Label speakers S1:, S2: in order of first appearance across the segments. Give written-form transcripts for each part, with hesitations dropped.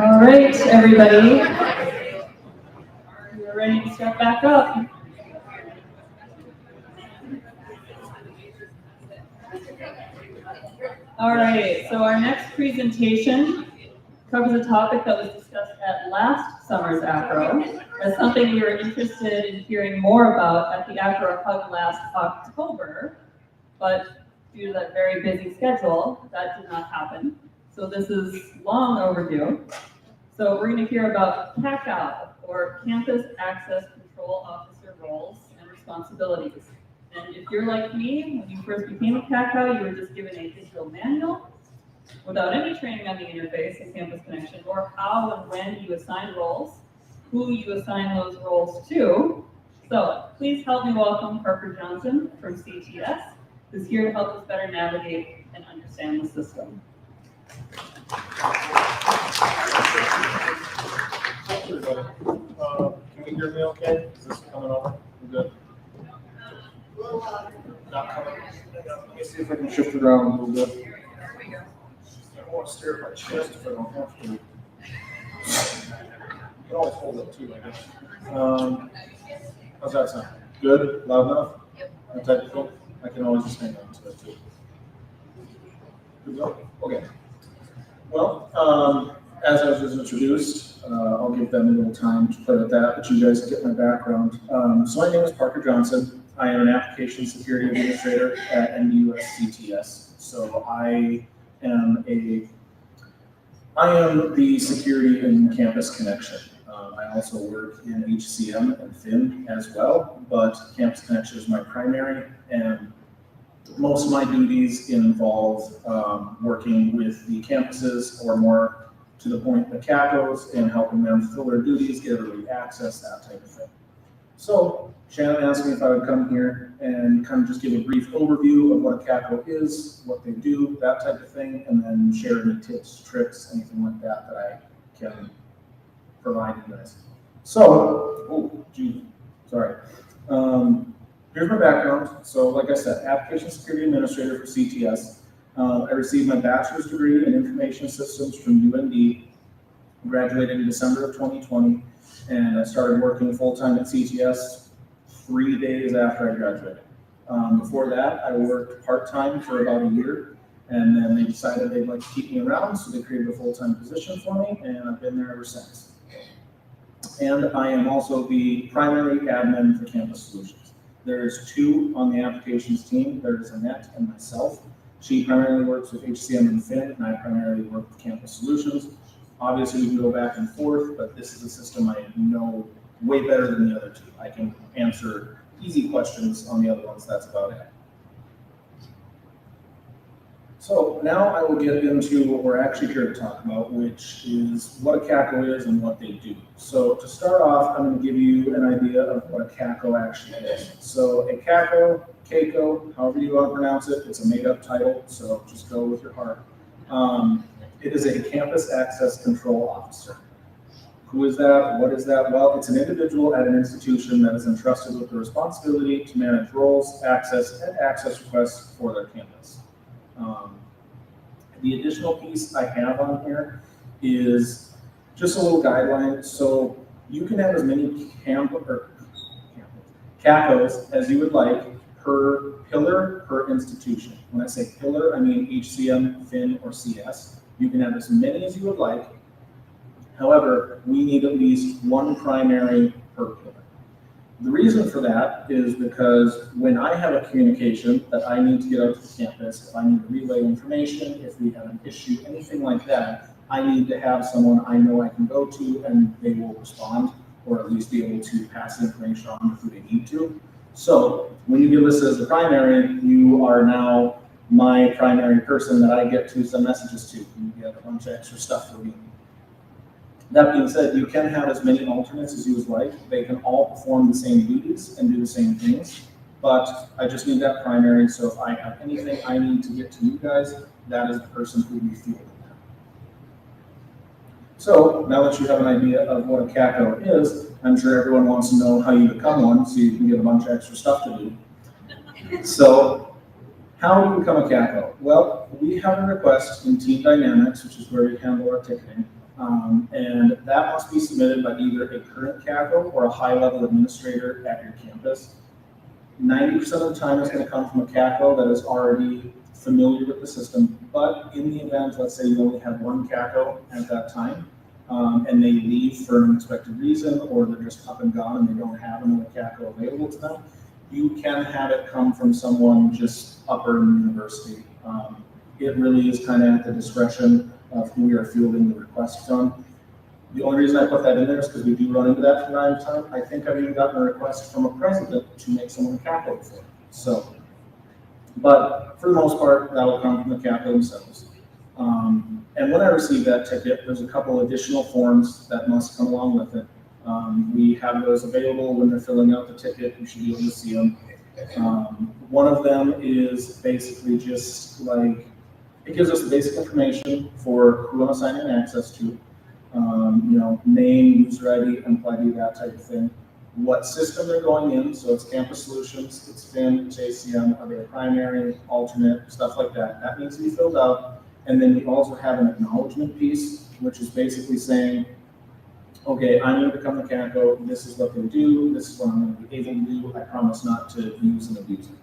S1: All right, everybody. We're ready to start back up. All right, so our next presentation covers a topic that was discussed at last summer's ACRO as something we were interested in hearing more about at the ACRO Hub last October, but due to that very busy schedule, that did not happen. So this is long overdue. So we're going to hear about CACO, or Campus Access Control Officer roles and responsibilities. And if you're like me, when you first became a CACO, you were just given a digital manual without any training on the interface and Campus Connection, or how and when you assign roles, who you assign those roles to. So please help me welcome Parker Johnson from CTS, who's here to help us better navigate and understand the system.
S2: Thanks, everybody. Can you hear me okay? Is this coming over? We're good? Not coming. Let me see if I can shift it around a little bit. I don't want to stare at my chest if I don't have to. You can always hold it too, I guess. How's that sound? Good? Loud enough? That type of thing? I can always just hang on to it too. Good go? Okay. Well, as I was just introduced, I'll give them a little time to play with that, but you guys get my background. So my name is Parker Johnson. I am an application security administrator at CTS. So I am the security and campus connection. I also work in HCM and FIN as well, but campus connection is my primary, and most of my duties involve working with the campuses, or more to the point, the CACOs, and helping them fulfill their duties, get everybody access, that type of thing. So Shannon asked me if I would come here and kind of just give a brief overview of what a CACO is, what they do, that type of thing, and then share any tips, tricks, anything like that that I can provide you guys. So, here's my background. So like I said, application security administrator for CTS. I received my bachelor's degree in information systems from UND, graduated in December of 2020, and I started working full-time at CTS 3 days after I graduated. Before that, I worked part-time for about a year, and then they decided they'd like to keep me around, so they created a full-time position for me, and I've been there ever since. And I am also the primary admin for Campus Solutions. There's two on the applications team. There's Annette and myself. She primarily works with HCM and FIN, and I primarily work with Campus Solutions. Obviously, we can go back and forth, but this is a system I know way better than the other two. I can answer easy questions on the other ones, that's about it. So now I will get into what we're actually here to talk about, which is what a CACO is and what they do. So to start off, I'm going to give you an idea of what a CACO actually is. So a CACO, however you want to pronounce it, it's a made-up title, so just go with your heart. It is a Campus Access Control Officer. Who is that? What is that? Well, it's an individual at an institution that is entrusted with the responsibility to manage roles, access, and access requests for their campus. The additional piece I have on here is just a little guideline. So you can have as many CACOs as you would like per pillar, per institution. When I say pillar, I mean HCM, FIN, or CS. You can have as many as you would like. However, we need at least one primary per pillar. The reason for that is because when I have a communication that I need to get out to the campus, if I need to relay information, if we have an issue, anything like that, I need to have someone I know I can go to and they will respond, or at least be able to pass the information on if they need to. So when you get listed as the primary, you are now my primary person that I get to send messages to. You get a bunch of extra stuff for me. That being said, you can have as many alternates as you would like. They can all perform the same duties and do the same things, but I just need that primary. So if I have anything I need to get to you guys, that is the person who will be fielding that. So now that you have an idea of what a CACO is, I'm sure everyone wants to know how you become one so you can get a bunch of extra stuff to do. So how do you become a CACO? Well, we have a request in Team Dynamics, which is where we handle our ticketing. And that must be submitted by either a current CACO or a high-level administrator at your campus. 90% of the time it's going to come from a CACO that is already familiar with the system, but in the event, let's say you only have one CACO at that time, and they leave for an unexpected reason, or they're just up and gone and they don't have another CACO available to them, you can have it come from someone just upper in the university. It really is kind of at the discretion of who we are fielding the request from. The only reason I put that in there is because we do run into that from time to time. I think I've even gotten a request from a president to make someone a CACO before. So, but for the most part, that will come from the CACO themselves. And when I receive that ticket, there's a couple additional forms that must come along with it. We have those available when they're filling out the ticket. You should be able to see them. One of them is basically just like, it gives us the basic information for who I'm assigning access to. Name, user ID, employee ID, that type of thing. What system they're going in, so it's Campus Solutions, it's FIN, it's ACM, are they a primary, alternate, stuff like that. That needs to be filled out. And then we also have an acknowledgement piece, which is basically saying, okay, I'm going to become a CACO, this is what they do, this is what I'm going to be able to do, I promise not to use and abuse it.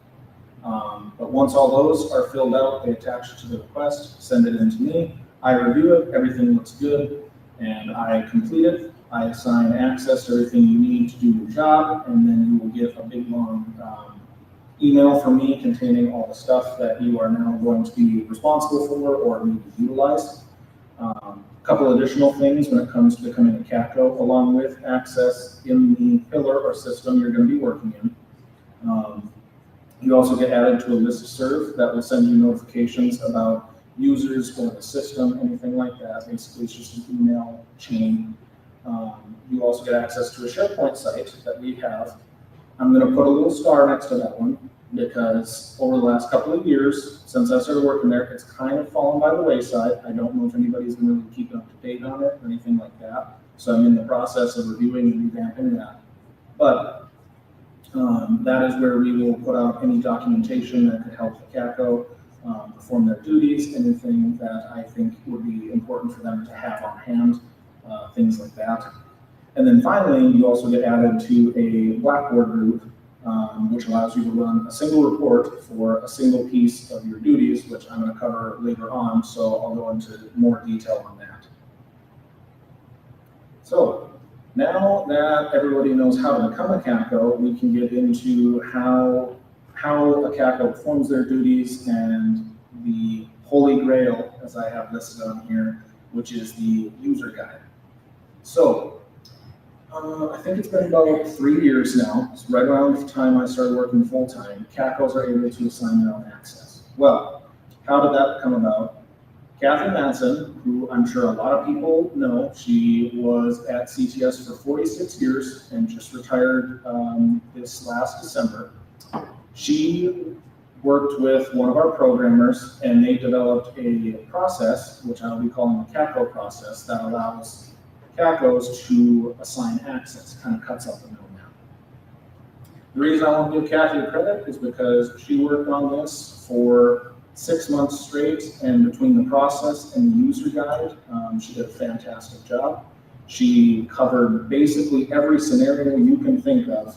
S2: But once all those are filled out, they attach it to the request, send it in to me, I review it, everything looks good, and I complete it. I assign access to everything you need to do your job, and then you will get a big long email from me containing all the stuff that you are now going to be responsible for or need to utilize. A couple additional things when it comes to becoming a CACO, along with access in the pillar or system you're going to be working in. You also get added to a listserv that will send you notifications about users or the system, anything like that. Basically, it's just an email chain. You also get access to a SharePoint site that we have. I'm going to put a little star next to that one because over the last couple of years, since I started working there, it's kind of fallen by the wayside. I don't know if anybody's been really keeping up to date on it or anything like that. So I'm in the process of reviewing and revamping that. But that is where we will put out any documentation that could help the CACO perform their duties, anything that I think would be important for them to have on hand, things like that. And then finally, you also get added to a Blackboard group, which allows you to run a single report for a single piece of your duties, which I'm going to cover later on, so I'll go into more detail on that. So now that everybody knows how to become a CACO, we can get into how a CACO performs their duties and the holy grail, as I have listed on here, which is the user guide. So I think it's been about 3 years now. It's right around the time I started working full-time. CACOs are able to assign their own access. Well, how did that come about? Kathy Manson, who I'm sure a lot of people know, she was at CTS for 46 years and just retired this last December. She worked with one of our programmers, and they developed a process, which I'll be calling the CACO process, that allows CACOs to assign access, kind of cuts out the middleman. The reason I want to give Kathy credit is because she worked on this for 6 months straight, and between the process and the user guide, she did a fantastic job. She covered basically every scenario you can think of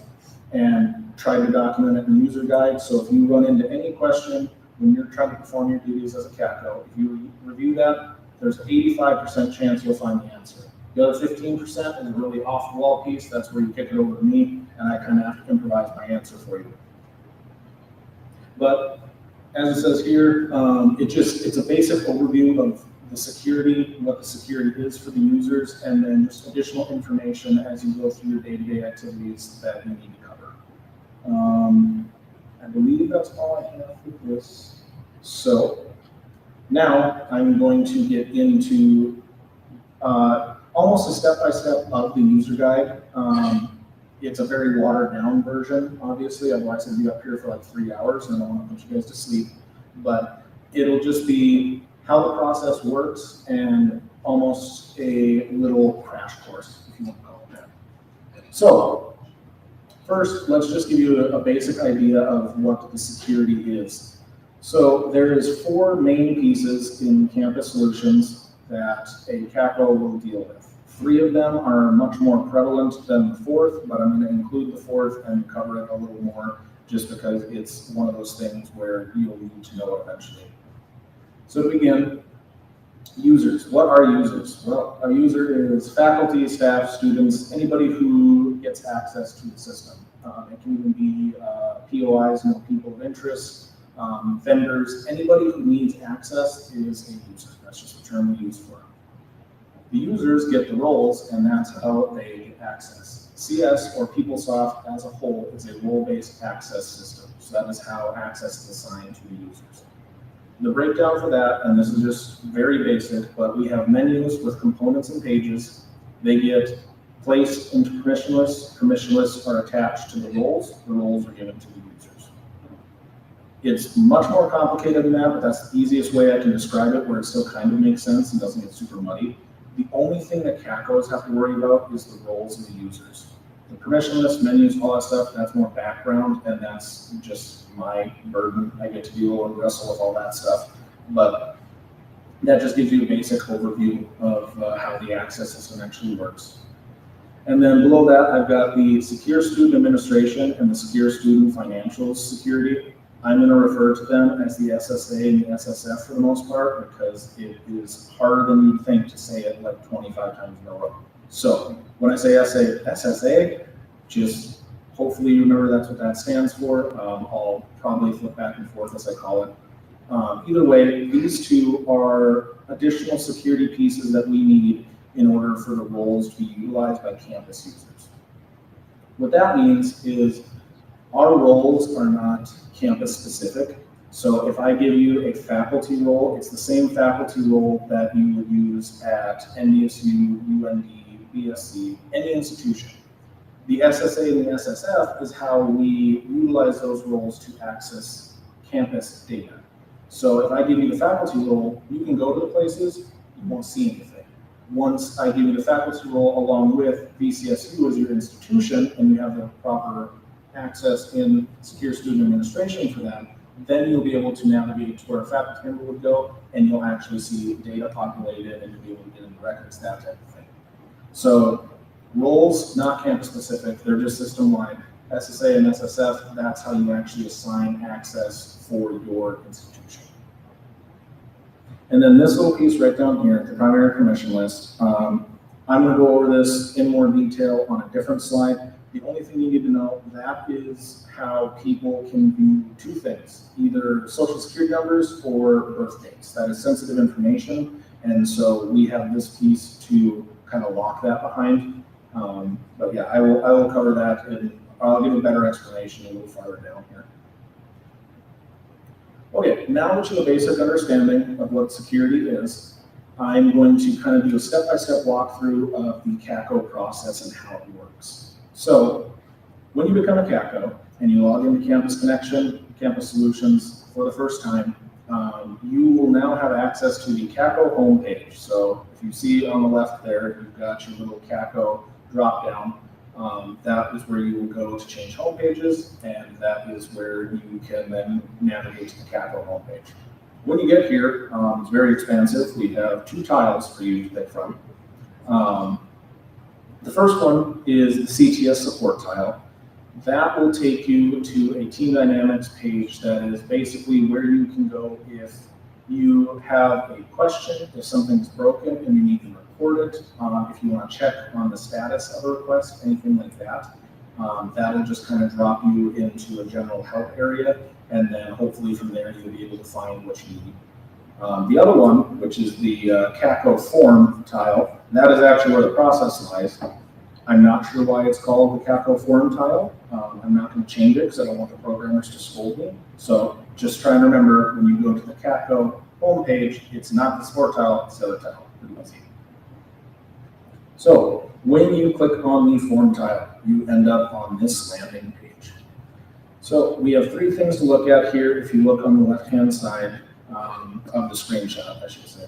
S2: and tried to document it in the user guide. So if you run into any question when you're trying to perform your duties as a CACO, if you review that, there's an 85% chance you'll find the answer. The other 15% is a really off-the-wall piece. That's where you kick it over to me, and I kind of have to improvise my answer for you. But as it says here, it's a basic overview of the security, what the security is for the users, and then just additional information as you go through your day-to-day activities that you need to cover. I believe that's all I have for this. So now I'm going to get into almost a step-by-step of the user guide. It's a very watered-down version, obviously, otherwise I'd be up here for like 3 hours and I don't want to put you guys to sleep. But it'll just be how the process works and almost a little crash course, if you want to call it that. So first, let's just give you a basic idea of what the security is. So there is 4 main pieces in Campus Solutions that a CACO will deal with. 3 of them are much more prevalent than the 4th, but I'm going to include the 4th and cover it a little more just because it's one of those things where you'll need to know it eventually. So to begin, users. What are users? Well, a user is faculty, staff, students, anybody who gets access to the system. It can even be POIs, people of interest, vendors. Anybody who needs access is a user. That's just the term we use for it. The users get the roles, and that's how they get access. CS, or PeopleSoft as a whole, is a role-based access system. So that is how access is assigned to the users. The breakdown for that, and this is just very basic, but we have menus with components and pages. They get placed into permission lists. Permission lists are attached to the roles. The roles are given to the users. It's much more complicated than that, but that's the easiest way I can describe it, where it still kind of makes sense and doesn't get super muddy. The only thing that CACOs have to worry about is the roles of the users. The permission list, menus, all that stuff, that's more background, and that's just my burden. I get to deal and wrestle with all that stuff. But that just gives you a basic overview of how the access system actually works. And then below that, I've got the Secure Student Administration and the Secure Student Financials Security. I'm going to refer to them as the SSA and the SSF for the most part, because it is harder than you'd think to say it like 25 times in a row. So when I say SSA, just hopefully you remember that's what that stands for. I'll probably flip back and forth as I call it. Either way, these 2 are additional security pieces that we need in order for the roles to be utilized by campus users. What that means is our roles are not campus specific. So if I give you a faculty role, it's the same faculty role that you would use at NDSU, UND, BSC, any institution. The SSA and the SSF is how we utilize those roles to access campus data. So if I give you the faculty role, you can go to the places, you won't see anything. Once I give you the faculty role along with VCSU as your institution, and you have the proper access in Secure Student Administration for that, then you'll be able to navigate to where a faculty member would go, and you'll actually see data populated, and you'll be able to get into records, that type of thing. So roles, not campus specific, they're just system-wide. SSA and SSF, that's how you actually assign access for your institution. And then this little piece right down here, the primary permission list, I'm going to go over this in more detail on a different slide. The only thing you need to know, that is how people can view 2 things, either social security numbers or birth dates. That is sensitive information, and so we have this piece to kind of lock that behind. But yeah, I will cover that, and I'll give a better explanation a little farther down here. Okay, now that you have a basic understanding of what security is, I'm going to kind of do a step-by-step walkthrough of the CACO process and how it works. So when you become a CACO and you log into Campus Connection, Campus Solutions for the first time, you will now have access to the CACO homepage. So if you see on the left there, you've got your little CACO drop-down. That is where you will go to change home pages, and that is where you can then navigate to the CACO homepage. When you get here, it's very expansive. We have 2 tiles for you to pick from. The first one is the CTS support tile. That will take you to a Team Dynamics page that is basically where you can go if you have a question, if something's broken and you need to report it, if you want to check on the status of a request, anything like that. That'll just kind of drop you into a general help area, and then hopefully from there you'll be able to find what you need. The other one, which is the CACO form tile, that is actually where the process lies. I'm not sure why it's called the CACO form tile. I'm not going to change it because I don't want the programmers to scold me. So just try and remember, when you go to the CACO homepage, it's not the support tile, it's the other tile. Pretty easy. So when you click on the form tile, you end up on this landing page. So we have 3 things to look at here. If you look on the left-hand side of the screenshot, I should say.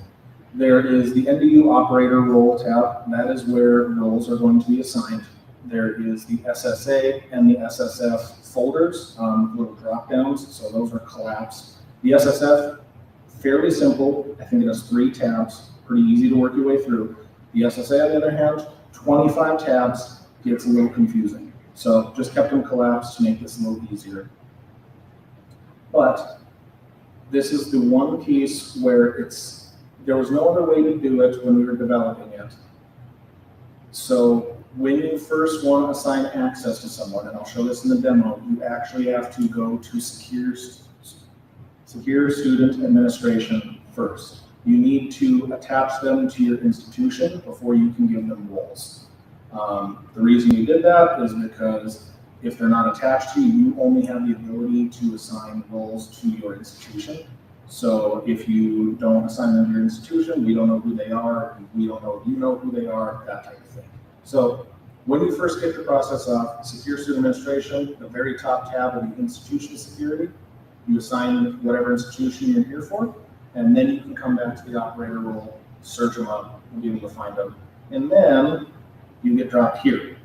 S2: There is the NDU operator role tab. That is where roles are going to be assigned. There is the SSA and the SSF folders, little drop downs, so those are collapsed. The SSF, fairly simple. I think it has 3 tabs. pretty easy to work your way through. The SSA, on the other hand, 25 tabs, gets a little confusing. So just kept them collapsed to make this a little easier. But this is the one piece where there was no other way to do it when we were developing it. So when you first want to assign access to someone, and I'll show this in the demo, you actually have to go to secure student administration first. You need to attach them to your institution before you can give them roles. The reason you did that is because if they're not attached to you, you only have the ability to assign roles to your institution. So if you don't assign them to your institution, we don't know who they are, we don't know if you know who they are, that type of thing. So when you first kick the process off, secure student administration, the very top tab of the institution security, you assign whatever institution you're here for, and then you can come back to the operator role, search them up, and be able to find them. And then you get dropped here.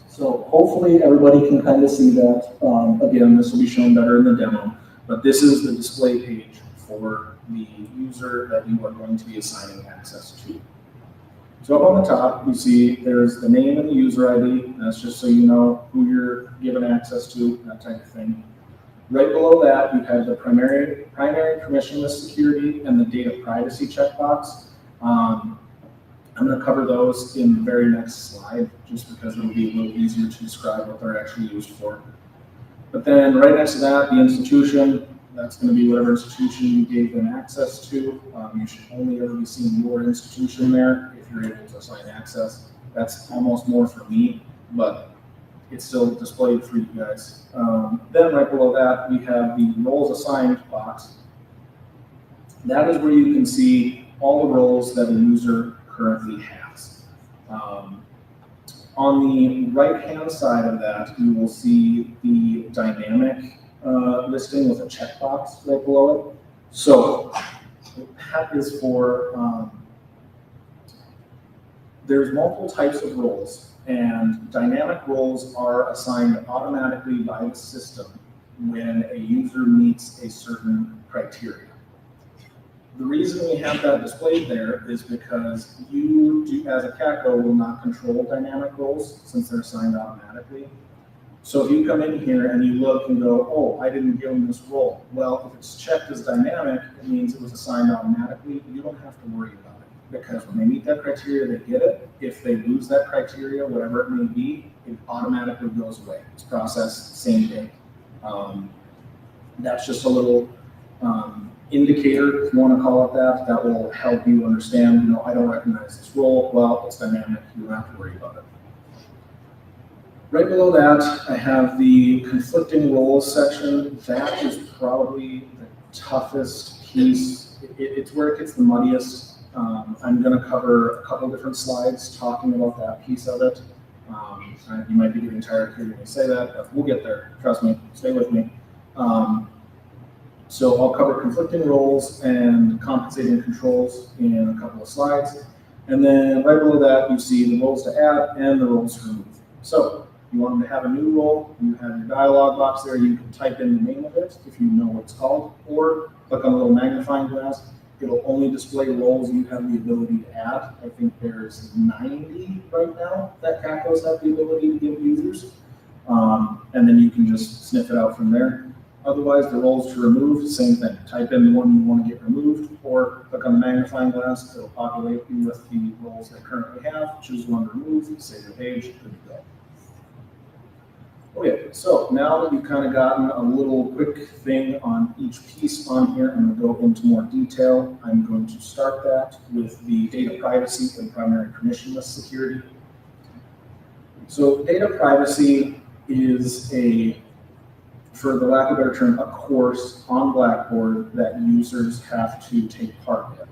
S2: So hopefully everybody can kind of see that. Again, this will be shown better in the demo, but this is the display page for the user that you are going to be assigning access to. So up on the top, you see there's the name and the user ID. That's just so you know who you're giving access to, that type of thing. Right below that, you have the primary permissionless security and the data privacy checkbox. I'm going to cover those in the very next slide, just because it'll be a little easier to describe what they're actually used for. But then right next to that, the institution, that's going to be whatever institution you gave them access to. You should only ever be seeing your institution there if you're able to assign access. That's almost more for me, but it's still displayed for you guys. Then right below that, we have the roles assigned box. That is where you can see all the roles that a user currently has. On the right-hand side of that, you will see the dynamic listing with a checkbox right below it. So that is for, there's multiple types of roles, and dynamic roles are assigned automatically by the system when a user meets a certain criteria. The reason we have that displayed there is because you, as a CACO, will not control dynamic roles since they're assigned automatically. So if you come in here and you look and go, oh, I didn't give them this role. Well, if it's checked as dynamic, it means it was assigned automatically. You don't have to worry about it, because when they meet that criteria, they get it. If they lose that criteria, whatever it may be, it automatically goes away. It's processed same day. That's just a little indicator, if you want to call it that, that will help you understand, you know, I don't recognize this role. Well, it's dynamic, you don't have to worry about it. Right below that, I have the conflicting roles section. That is probably the toughest piece. It's where it gets the muddiest. I'm going to cover a couple different slides talking about that piece of it. You might be getting tired of hearing me say that, but we'll get there. Trust me, stay with me. So I'll cover conflicting roles and compensating controls in a couple of slides. And then right below that, you see the roles to add and the roles to remove. So you want them to have a new role, you have your dialog box there, you can type in the name of it if you know what it's called, or click on a little magnifying glass. It'll only display roles you have the ability to add. I think there's 90 right now that CACOs have the ability to give users. And then you can just sniff it out from there. Otherwise, the roles to remove, same thing. Type in the one you want to get removed, or click on the magnifying glass. It'll populate you with the roles they currently have. Choose one to remove, save your page, good to go. Okay, so now that you've kind of gotten a little quick thing on each piece on here, I'm going to go into more detail. I'm going to start that with the data privacy and primary permissionless security. So data privacy is for the lack of a better term, a course on Blackboard that users have to take part in.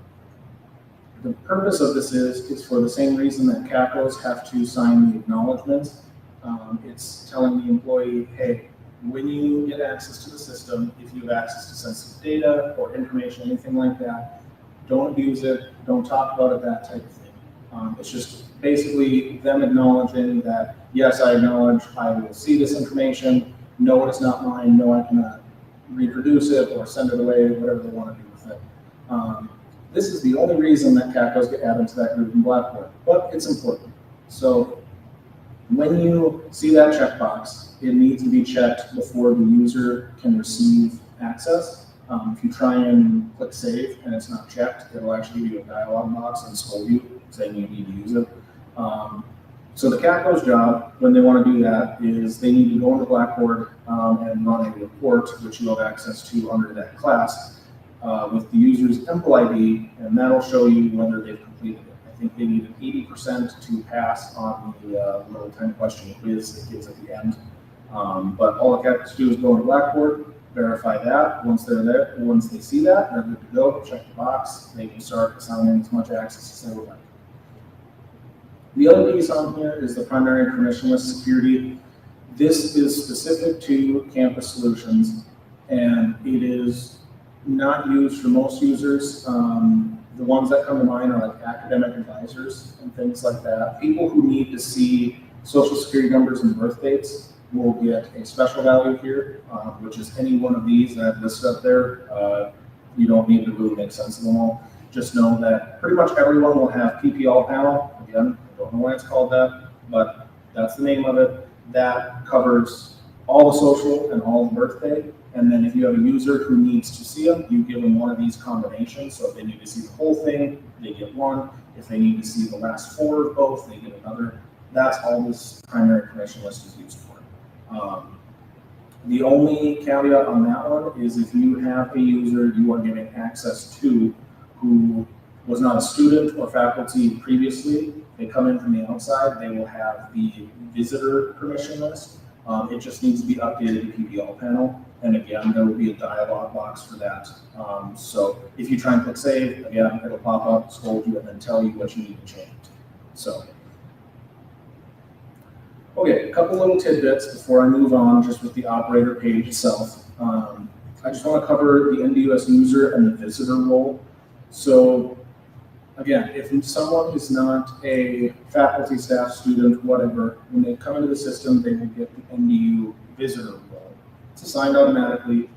S2: The purpose of this is for the same reason that CACOs have to sign the acknowledgments. It's telling the employee, hey, when you get access to the system, if you have access to sensitive data or information, anything like that, don't abuse it, don't talk about it, that type of thing. It's just basically them acknowledging that, yes, I acknowledge I will see this information, no, it's not mine, no, I cannot reproduce it or send it away, whatever they want to do with it. This is the only reason that CACOs get added to that group in Blackboard, but it's important. So when you see that checkbox, it needs to be checked before the user can receive access. If you try and click save and it's not checked, it'll actually give you a dialog box and scold you saying you need to use it. So the CACO's job, when they want to do that, is they need to go into Blackboard and run a report, which you have access to under that class, with the user's EMPL ID, and that'll show you whether they've completed it. I think they need an 80% to pass on the little 10 question quiz it gives at the end. But all the CACOs do is go into Blackboard, verify that. Once they're there, once they see that, they're good to go, check the box, they can start assigning as much access as they would like. The other piece on here is the primary and permissionless security. This is specific to campus solutions, and it is not used for most users. The ones that come to mind are like academic advisors and things like that. People who need to see social security numbers and birth dates will get a special value here, which is any one of these that I've listed up there. You don't need to really make sense of them all. Just know that pretty much everyone will have PPL panel. Again, I don't know why it's called that, but that's the name of it. That covers all the social and all the birthday. And then if you have a user who needs to see them, you give them one of these combinations. So if they need to see the whole thing, they get one. If they need to see the last 4 of both, they get another. That's all this primary permission list is used for. The only caveat on that one is if you have a user you are giving access to who was not a student or faculty previously, they come in from the outside, they will have the visitor permission list. It just needs to be updated to PPL panel. And again, there will be a dialog box for that. So if you try and click save, again, it'll pop up, scold you, and then tell you what you need to change. So, okay, a couple little tidbits before I move on just with the operator page itself. I just want to cover the NDUS user and the visitor role. So again, if someone is not a faculty, staff, student, whatever, when they come into the system, they will get the NDU visitor role. It's assigned automatically.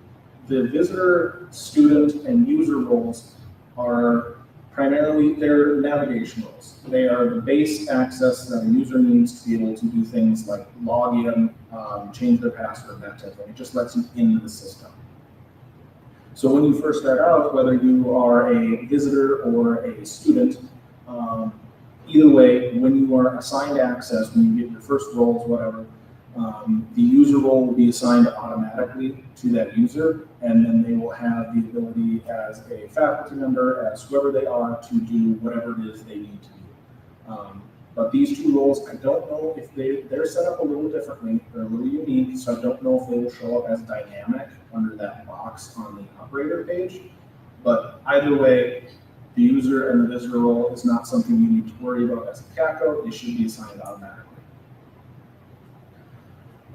S2: The visitor, student, and user roles are primarily their navigation roles. They are the base access that a user needs to be able to do things like log in, change their password, that type of thing. It just lets you into the system. So when you first start out, whether you are a visitor or a student, either way, when you are assigned access, when you get your first roles, whatever, the user role will be assigned automatically to that user, and then they will have the ability as a faculty member, as whoever they are, to do whatever it is they need to do. But these 2 roles, I don't know if they're set up a little differently. They're a little unique, so I don't know if they will show up as dynamic under that box on the operator page. But either way, the user and the visitor role is not something you need to worry about as a CACO. They should be assigned automatically.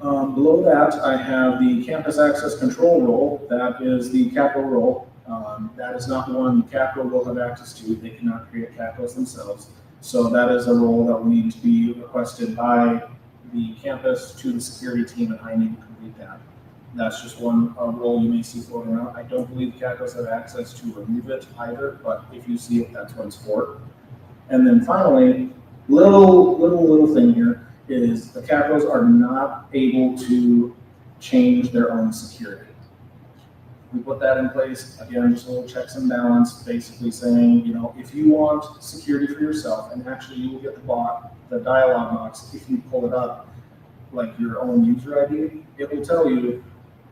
S2: Below that, I have the campus access control role. That is the CACO role. That is not one CACO will have access to. They cannot create CACOs themselves. So that is a role that will need to be requested by the campus to the security team, and I need to complete that. That's just one role you may see floating around. I don't believe CACOs have access to remove it either, but if you see it, that's what it's for. And then finally, little thing here is the CACOs are not able to change their own security. We put that in place, again, just a little checks and balance, basically saying, if you want security for yourself, and actually you will get the dialog box if you pull it up, like your own user ID, it will tell you,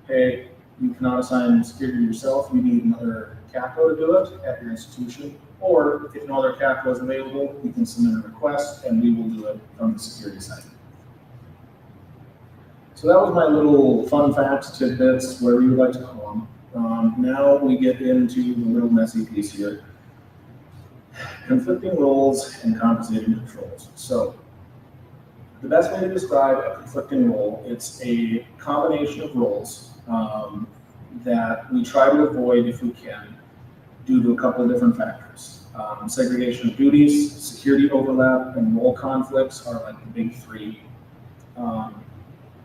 S2: hey, you cannot assign security to yourself, you need another CACO to do it at your institution, or if no other CACO is available, you can submit a request and we will do it from the security side. So that was my little fun facts, tidbits, whatever you would like to call them. Now we get into the little messy piece here. Conflicting roles and compensating controls. So the best way to describe a conflicting role, it's a combination of roles that we try to avoid if we can due to a couple of different factors. Segregation of duties, security overlap, and role conflicts are like the big 3.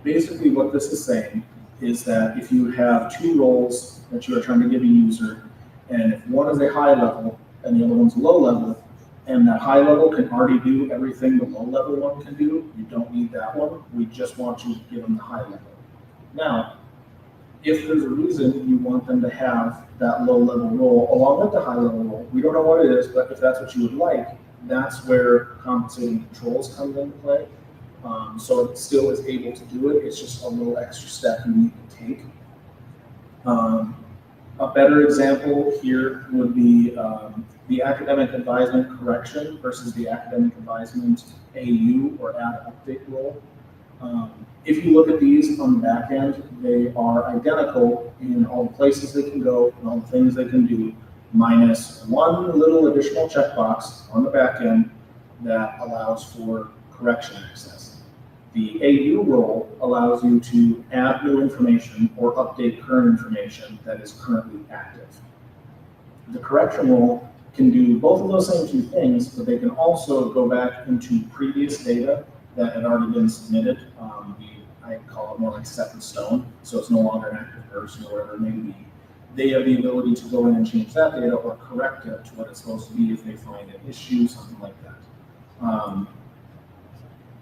S2: Basically what this is saying is that if you have 2 roles that you are trying to give a user, and if one is a high level and the other one's low level, and that high level can already do everything the low level one can do, you don't need that one. We just want you to give them the high level. Now, if there's a reason you want them to have that low level role along with the high level role, we don't know what it is, but if that's what you would like, that's where compensating controls come into play. So it still is able to do it, it's just a little extra step you need to take. A better example here would be the academic advisement correction versus the academic advisement AU or add update role. If you look at these on the back end, they are identical in all the places they can go and all the things they can do, minus one little additional checkbox on the back end that allows for correction access. The AU role allows you to add new information or update current information that is currently active. The correction role can do both of those same two things, but they can also go back into previous data that had already been submitted. I call it more like set in stone, so it's no longer an active person or whatever it may be. They have the ability to go in and change that data or correct it to what it's supposed to be if they find an issue, something like that.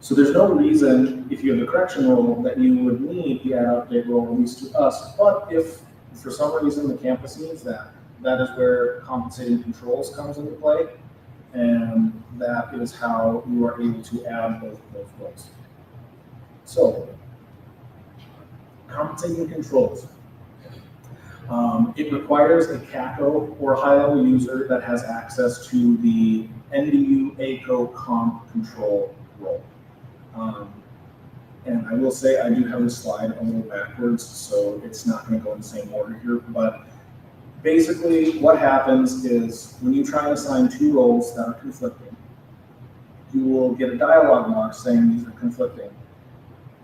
S2: So there's no reason, if you have the correction role, that you would need the add update role, at least to us. But if for some reason the campus needs that, that is where compensating controls comes into play, and that is how you are able to add both of those roles. So, compensating controls. It requires a CACO or high-level user that has access to the NDACRAO Comp control role. And I will say I do have this slide a little backwards, so it's not going to go in the same order here, but basically what happens is when you try and assign two roles that are conflicting, you will get a dialog box saying these are conflicting.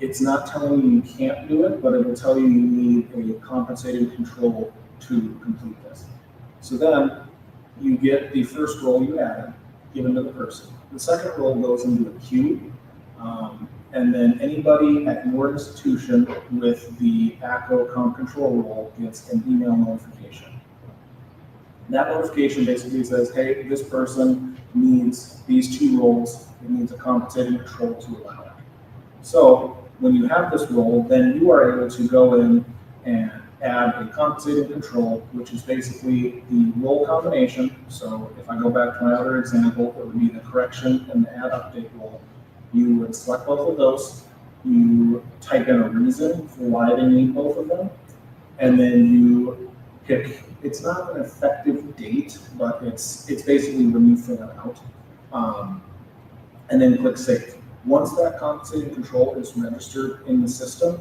S2: It's not telling you you can't do it, but it will tell you you need a compensating control to complete this. So then you get the first role you added given to the person. The second role goes into a queue, and then anybody at your institution with the CACO comp control role gets an email notification. That notification basically says, hey, this person needs these two roles, it needs a compensating control to allow it. So when you have this role, then you are able to go in and add a compensating control, which is basically the role combination. So if I go back to my other example, it would be the correction and the add update role. You would select both of those, you type in a reason for why they need both of them, and then you pick, it's not an effective date, but it's basically when you fill it out, and then click save. Once that compensating control is registered in the system,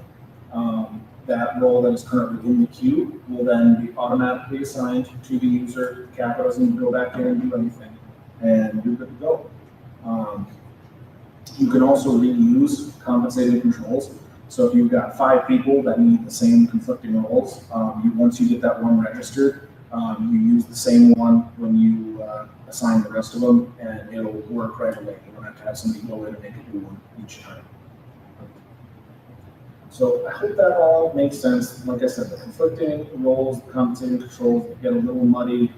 S2: that role that is currently in the queue will then be automatically assigned to the user. CACO doesn't need to go back in and do anything, and you're good to go. You can also reuse compensating controls. So if you've got 5 people that need the same conflicting roles, once you get that one registered, you use the same one when you assign the rest of them, and it'll work right away. You don't have to have somebody go in and make a new one each time. So I hope that all makes sense. Like I said, the conflicting roles, the compensating controls get a little muddy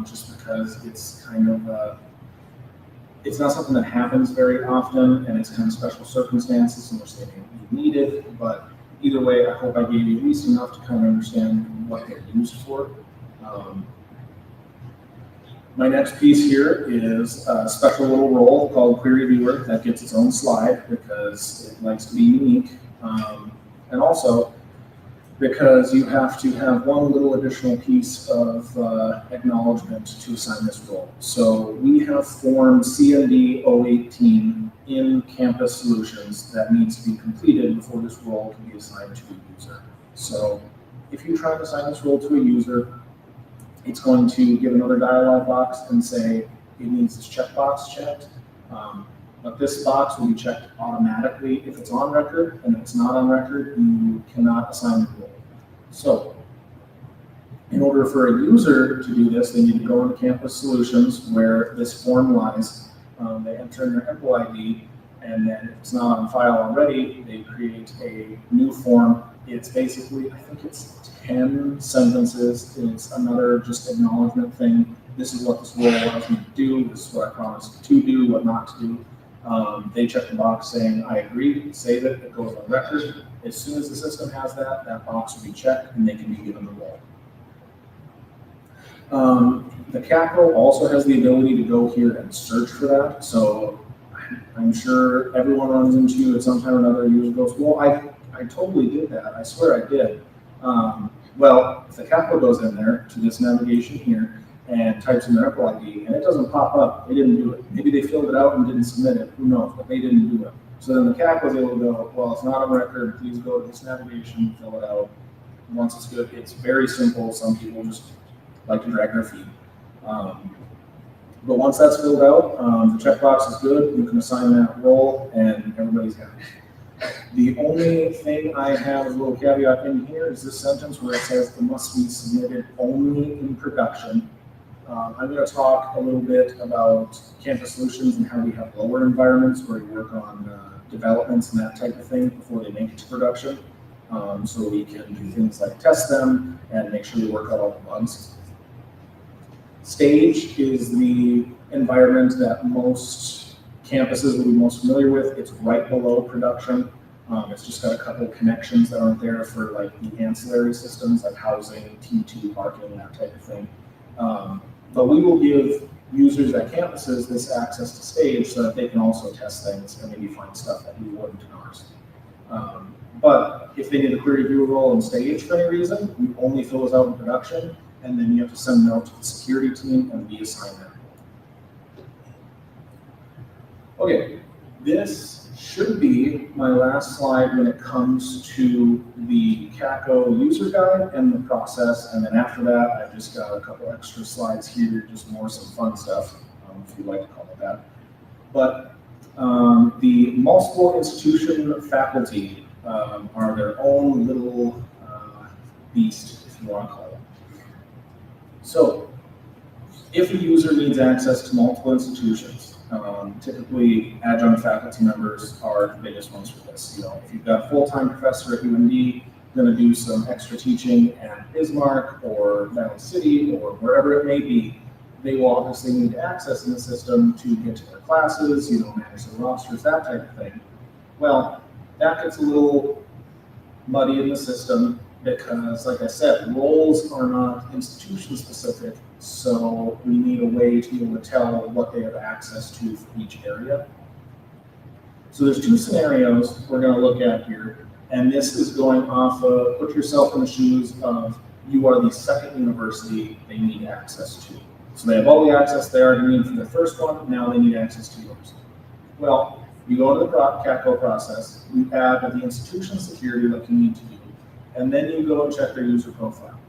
S2: just because it's kind of it's not something that happens very often, and it's kind of special circumstances in which they may be needed. But either way, I hope I gave you at least enough to kind of understand what they're used for. My next piece here is a special little role called Query Viewer that gets its own slide because it likes to be unique. And also because you have to have one little additional piece of acknowledgement to assign this role. So we have form CND 018 in Campus Solutions that needs to be completed before this role can be assigned to a user. So if you try to assign this role to a user, it's going to give another dialog box and say it needs this checkbox checked. But this box will be checked automatically if it's on record, and if it's not on record, you cannot assign the role. So, in order for a user to do this, they need to go into Campus Solutions where this form lies. They enter in their EMPL ID, and then if it's not on file already, they create a new form. It's basically, I think it's 10 sentences. It's another just acknowledgement thing this is what this role allows me to do, this is what I promised to do, what not to do. They check the box saying, I agree, save it, it goes on record. As soon as the system has that, that box will be checked and they can be given the role. The CACO also has the ability to go here and search for that. So I'm sure everyone runs into at some time or another, a user goes, well, I totally did that. I swear I did. Well, if the CACO goes in there to this navigation here and types in their medical ID and it doesn't pop up, they didn't do it. Maybe they filled it out and didn't submit it, who knows, but they didn't do it. So then the CACO is able to go, well, it's not on record, please go to this navigation, fill it out. Once it's good, it's very simple. Some people just like to drag their feet. But once that's filled out, the checkbox is good, you can assign that role and everybody's happy. The only thing I have as a little caveat in here is this sentence where it says it must be submitted only in production. I'm going to talk a little bit about campus solutions and how we have lower environments where we work on developments and that type of thing before they make it to production. So we can do things like test them and make sure we work out all the bugs. Stage is the environment that most campuses will be most familiar with. It's right below production. It's just got a couple of connections that aren't there for like the ancillary systems like housing, T2, parking, that type of thing. But we will give users at campuses this access to Stage so that they can also test things and maybe find stuff that we wouldn't in ours. But if they need a query viewer role in Stage for any reason, we only fill those out in production, and then you have to send a note to the security team and we assign them. Okay, this should be my last slide when it comes to the CACO user guide and the process, and then after that, I've just got a couple extra slides here, just more some fun stuff, if you'd like to call it that. But the multiple institution faculty are their own little beast, if you want to call it. So, if a user needs access to multiple institutions, typically adjunct faculty members are the biggest ones for this. You know, if you've got a full-time professor at UND, going to do some extra teaching at Bismarck or Valley City or wherever it may be, they will obviously need access in the system to get to their classes, you know, manage their rosters, that type of thing. Well, that gets a little muddy in the system because, like I said, roles are not institution specific, so we need a way to be able to tell what they have access to for each area. So there's two scenarios we're going to look at here, and this is going off of, put yourself in the shoes of, you are the second university they need access to. So they have all the access they already need for the first one, now they need access to yours. Well, you go to the CACO process, you add the institution security like you need to do, and then you go and check their user profile.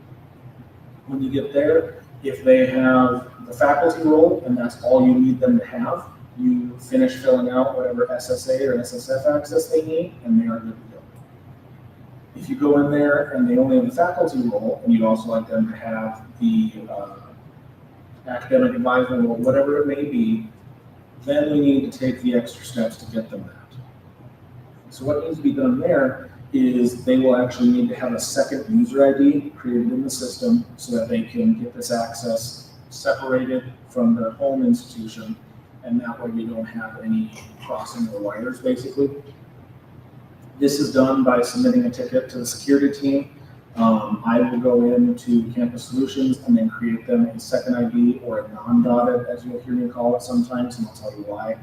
S2: When you get there, if they have the faculty role, and that's all you need them to have, you finish filling out whatever SSA or SSF access they need, and they are good to go. If you go in there and they only have the faculty role, and you'd also like them to have the academic advisor role, whatever it may be, then we need to take the extra steps to get them that. So what needs to be done there is they will actually need to have a second user ID created in the system so that they can get this access separated from their home institution, and that way we don't have any crossing the wires, basically. This is done by submitting a ticket to the security team. I will go into Campus Solutions and then create them a second ID or a non-dotted, as you'll hear me call it sometimes, and I'll tell you why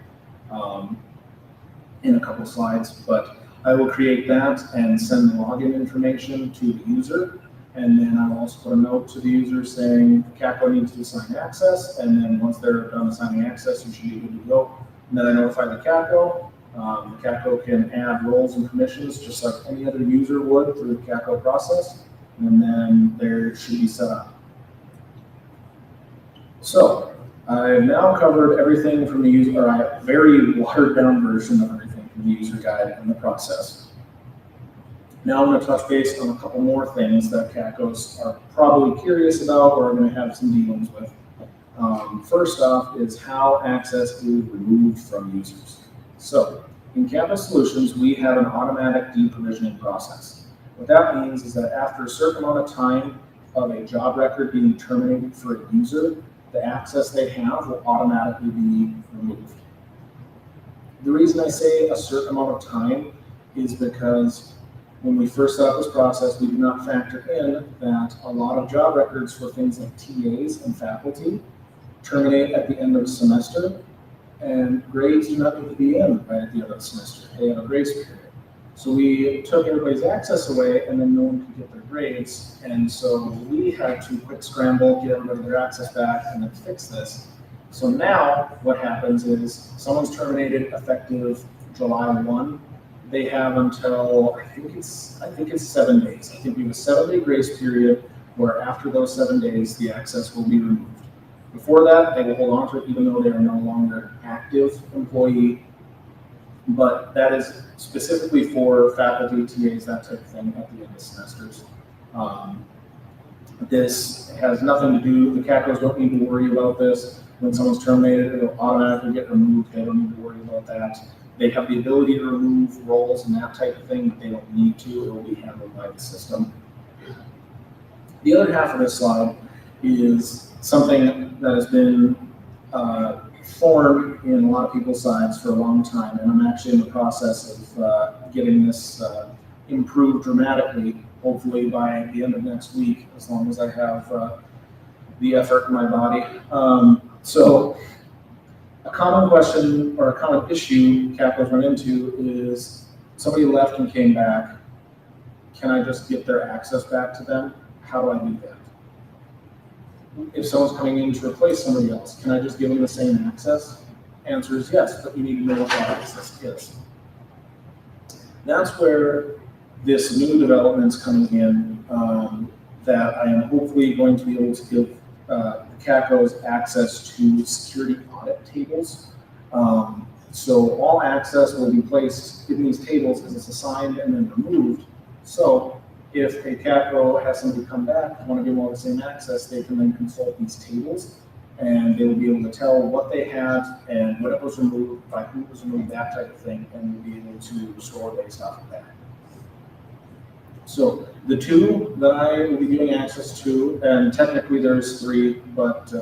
S2: in a couple slides. But I will create that and send the login information to the user, and then I'll also put a note to the user saying CACO needs to assign access, and then once they're done assigning access, you should be good to go. And then I notify the CACO. The CACO can add roles and permissions just like any other user would through the CACO process, and then there should be set up. So I've now covered everything from the user, or a very watered down version of everything from the user guide and the process. Now I'm going to touch base on a couple more things that CACOs are probably curious about or are going to have some dealings with. First off is how access is removed from users. So in Campus Solutions, we have an automatic deprovisioning process. What that means is that after a certain amount of time of a job record being terminated for a user, the access they have will automatically be removed. The reason I say a certain amount of time is because when we first set up this process, we did not factor in that a lot of job records for things like TAs and faculty terminate at the end of the semester, and grades do not need to be in right at the end of the semester. They have a grace period. So we took everybody's access away, and then no one could get their grades. And so we had to quick scramble, get everybody their access back, and then fix this. So now what happens is someone's terminated effective July 1. They have until, I think it's 7 days. I think we have a 7-day grace period where after those 7 days, the access will be removed. Before that, they will hold on to it even though they are no longer an active employee. But that is specifically for faculty, TAs, that type of thing at the end of semesters. This has nothing to do, the CACOs don't need to worry about this. When someone's terminated, it'll automatically get removed. They don't need to worry about that. They have the ability to remove roles and that type of thing, but they don't need to. It will be handled by the system. The other half of this slide is something that has been formed in a lot of people's sides for a long time, and I'm actually in the process of getting this improved dramatically, hopefully by the end of next week, as long as I have the effort in my body. So a common question or a common issue CACOs run into is somebody left and came back. Can I just get their access back to them? How do I do that? If someone's coming in to replace somebody else, can I just give them the same access? Answer is yes, but you need to know what that access is. That's where this new development's coming in, that I am hopefully going to be able to give the CACOs access to security audit tables. So all access will be placed in these tables as it's assigned and then removed. So if a CACO has somebody come back and want to give them all the same access, they can then consult these tables and they will be able to tell what they had and when it was removed, by who it was removed, that type of thing, and we'll be able to restore based off of that. So the two that I will be giving access to, and technically there's 3, but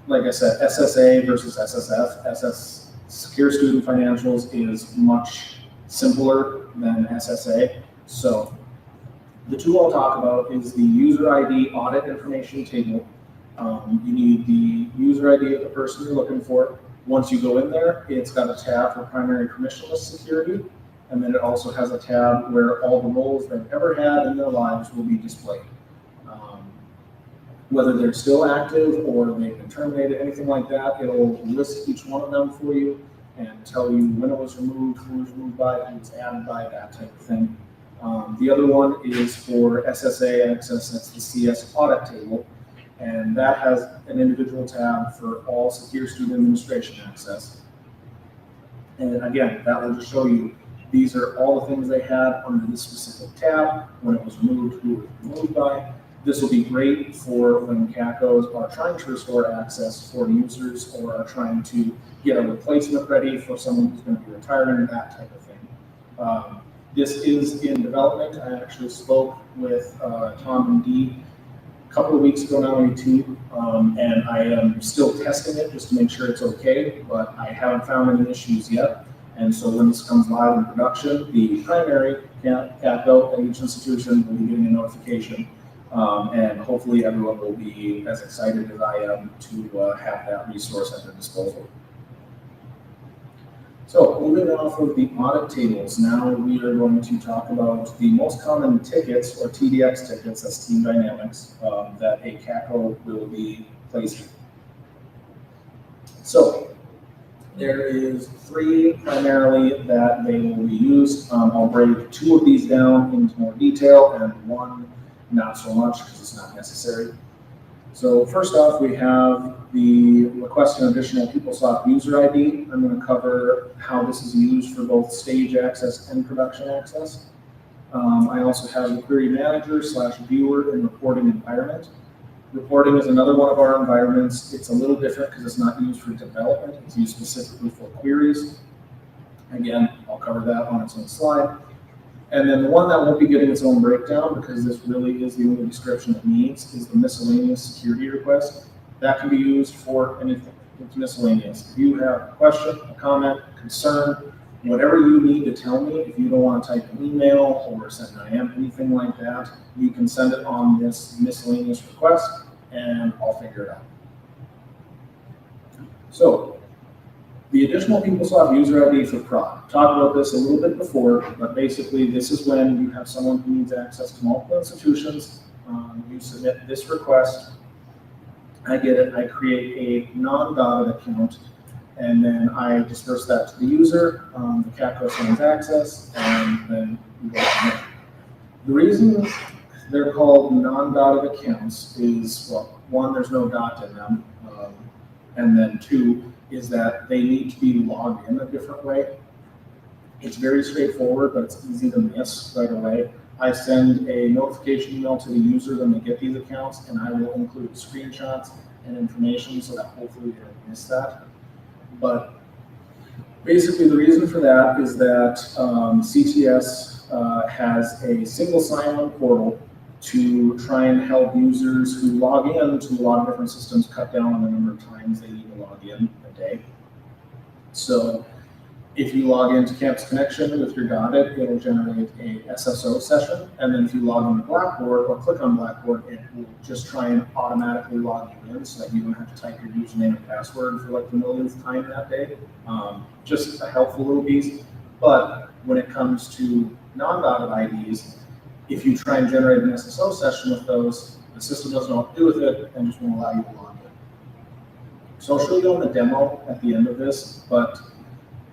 S2: like I said, SSA versus SSF. Secure Student Financials is much simpler than SSA. So the 2 I'll talk about is the user ID audit information table. You need the user ID of the person you're looking for. Once you go in there, it's got a tab for primary permissionless security, and then it also has a tab where all the roles they've ever had in their lives will be displayed. Whether they're still active or they've been terminated, anything like that, it'll list each one of them for you and tell you when it was removed, who was removed by, who was added by, that type of thing. The other one is for SSA access, that's the CS audit table, and that has an individual tab for all secure student administration access. And again, that will just show you these are all the things they had under this specific tab, when it was removed, who it was removed by. This will be great for when CACOs are trying to restore access for users or are trying to get a replacement ready for someone who's going to be retiring, that type of thing. This is in development. I actually spoke with Tom and Dee a couple of weeks ago now on YouTube, and I am still testing it just to make sure it's okay, but I haven't found any issues yet. And so when this comes live in production, the primary CACO at each institution will be getting a notification. And hopefully everyone will be as excited as I am to have that resource at their disposal. So moving off of the audit tables, now we are going to talk about the most common tickets, or TDX tickets, that's Team Dynamics, that a CACO will be placing. So there is 3 primarily that they will be used. I'll break 2 of these down into more detail and 1 not so much because it's not necessary. So first off, we have the request an additional PeopleSoft user ID. I'm going to cover how this is used for both stage access and production access. I also have the query manager / viewer and reporting environment. Reporting is another one of our environments. It's a little different because it's not used for development. It's used specifically for queries. Again, I'll cover that on its own slide. And then the one that won't be getting its own breakdown, because this really is the only description it needs, is the miscellaneous security request. that can be used for anything. It's miscellaneous. If you have a question, a comment, concern, whatever you need to tell me, if you don't want to type an email or send an IM, anything like that, you can send it on this miscellaneous request and I'll figure it out. So, the additional PeopleSoft user ID for prod. Talked about this a little bit before, but basically this is when you have someone who needs access to multiple institutions. You submit this request, I get it, I create a non-dotted account, and then I disperse that to the user, the CACO sends access, and then we go from there. The reason they're called non-dotted accounts is, well, one, there's no dot in them, and then two, is that they need to be logged in a different way. It's very straightforward, but it's easy to miss right away. I send a notification email to the user when they get these accounts, and I will include screenshots and information so that hopefully they don't miss that. But basically the reason for that is that CTS has a single sign-on portal to try and help users who log in to a lot of different systems cut down on the number of times they need to log in a day. So if you log into Campus Connection with your dotted, it'll generate a SSO session. And then if you log into Blackboard or click on Blackboard, it will just try and automatically log you in so that you don't have to type your username and password for like the millionth time that day. Just a helpful little piece. But when it comes to non-dotted IDs, if you try and generate an SSO session with those, the system doesn't know what to do with it and just won't allow you to log in. So I'll show you on the demo at the end of this, but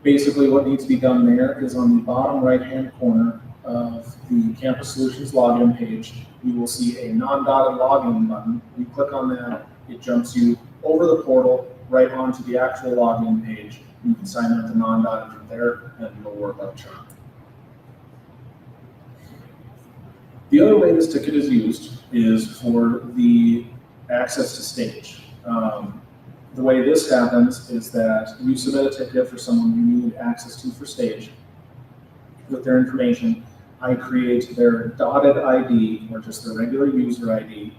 S2: basically what needs to be done there is on the bottom right-hand corner of the Campus Solutions login page, you will see a non-dotted login button. You click on that, it jumps you over the portal right onto the actual login page. You can sign up to non-dotted from there and it'll work out charm. The other way this ticket is used is for the access to stage. The way this happens is that you submit a ticket for someone you need access to for stage with their information. I create their dotted ID or just their regular user ID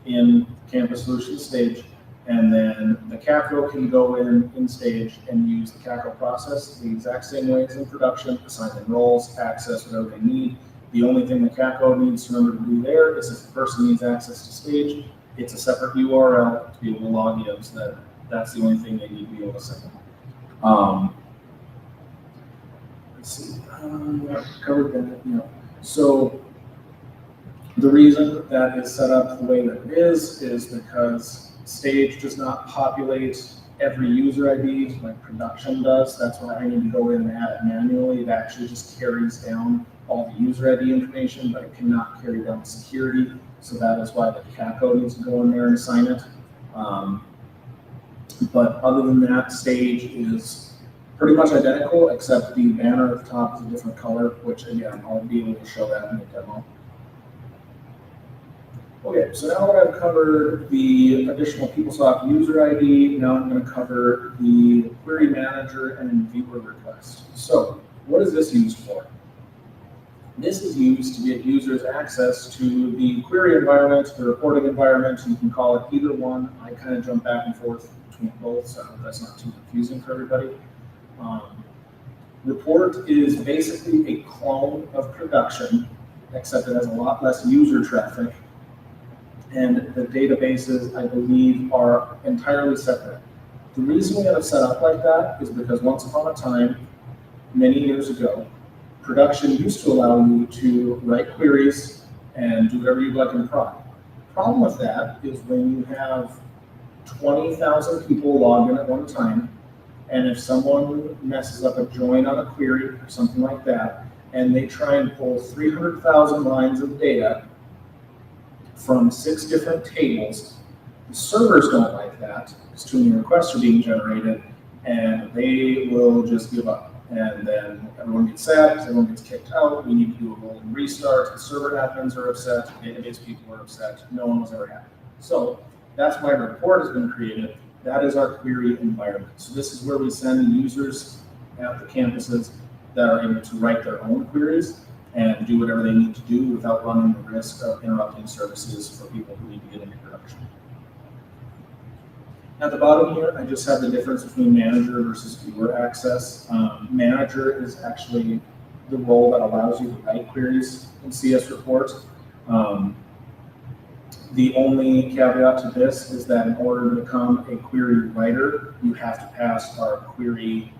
S2: in Campus Solutions stage, and then the CACO can go in stage and use the CACO process the exact same way as in production, assign them roles, access whatever they need. The only thing the CACO needs to remember to do there is if the person needs access to stage, it's a separate URL to be able to log in, so that's the only thing they need to be able to send. Let's see, covered that, you know. So the reason that is set up the way that it is because Stage does not populate every user ID like production does. That's why I need to go in and add it manually. It actually just carries down all the user ID information, but it cannot carry down security. So that is why the CACO needs to go in there and assign it. But other than that, Stage is pretty much identical, except the banner at the top is a different color, which again, I'll be able to show that in the demo. Okay, so now that I've covered the additional PeopleSoft user ID, now I'm going to cover the query manager and viewer request. So what is this used for? This is used to get users access to the query environment, the reporting environment. You can call it either one. I kind of jump back and forth between both, so that's not too confusing for everybody. Report is basically a clone of production, except it has a lot less user traffic. And the databases, I believe, are entirely separate. The reason we have it set up like that is because once upon a time, many years ago, production used to allow you to write queries and do whatever you'd like in prod. The problem with that is when you have 20,000 people log in at one time, and if someone messes up a join on a query or something like that, and they try and pull 300,000 lines of data from 6 different tables, the servers don't like that because too many requests are being generated, and they will just give up. And then everyone gets sad because everyone gets kicked out. We need to do a rolling restart. The server admins are upset. Database people are upset. No one was ever happy. So that's why the report has been created. That is our query environment. So this is where we send users at the campuses that are able to write their own queries and do whatever they need to do without running the risk of interrupting services for people who need to get into production. At the bottom here, I just have the difference between manager versus viewer access. Manager is actually the role that allows you to write queries in CS reports. The only caveat to this is that in order to become a query writer, you have to pass our query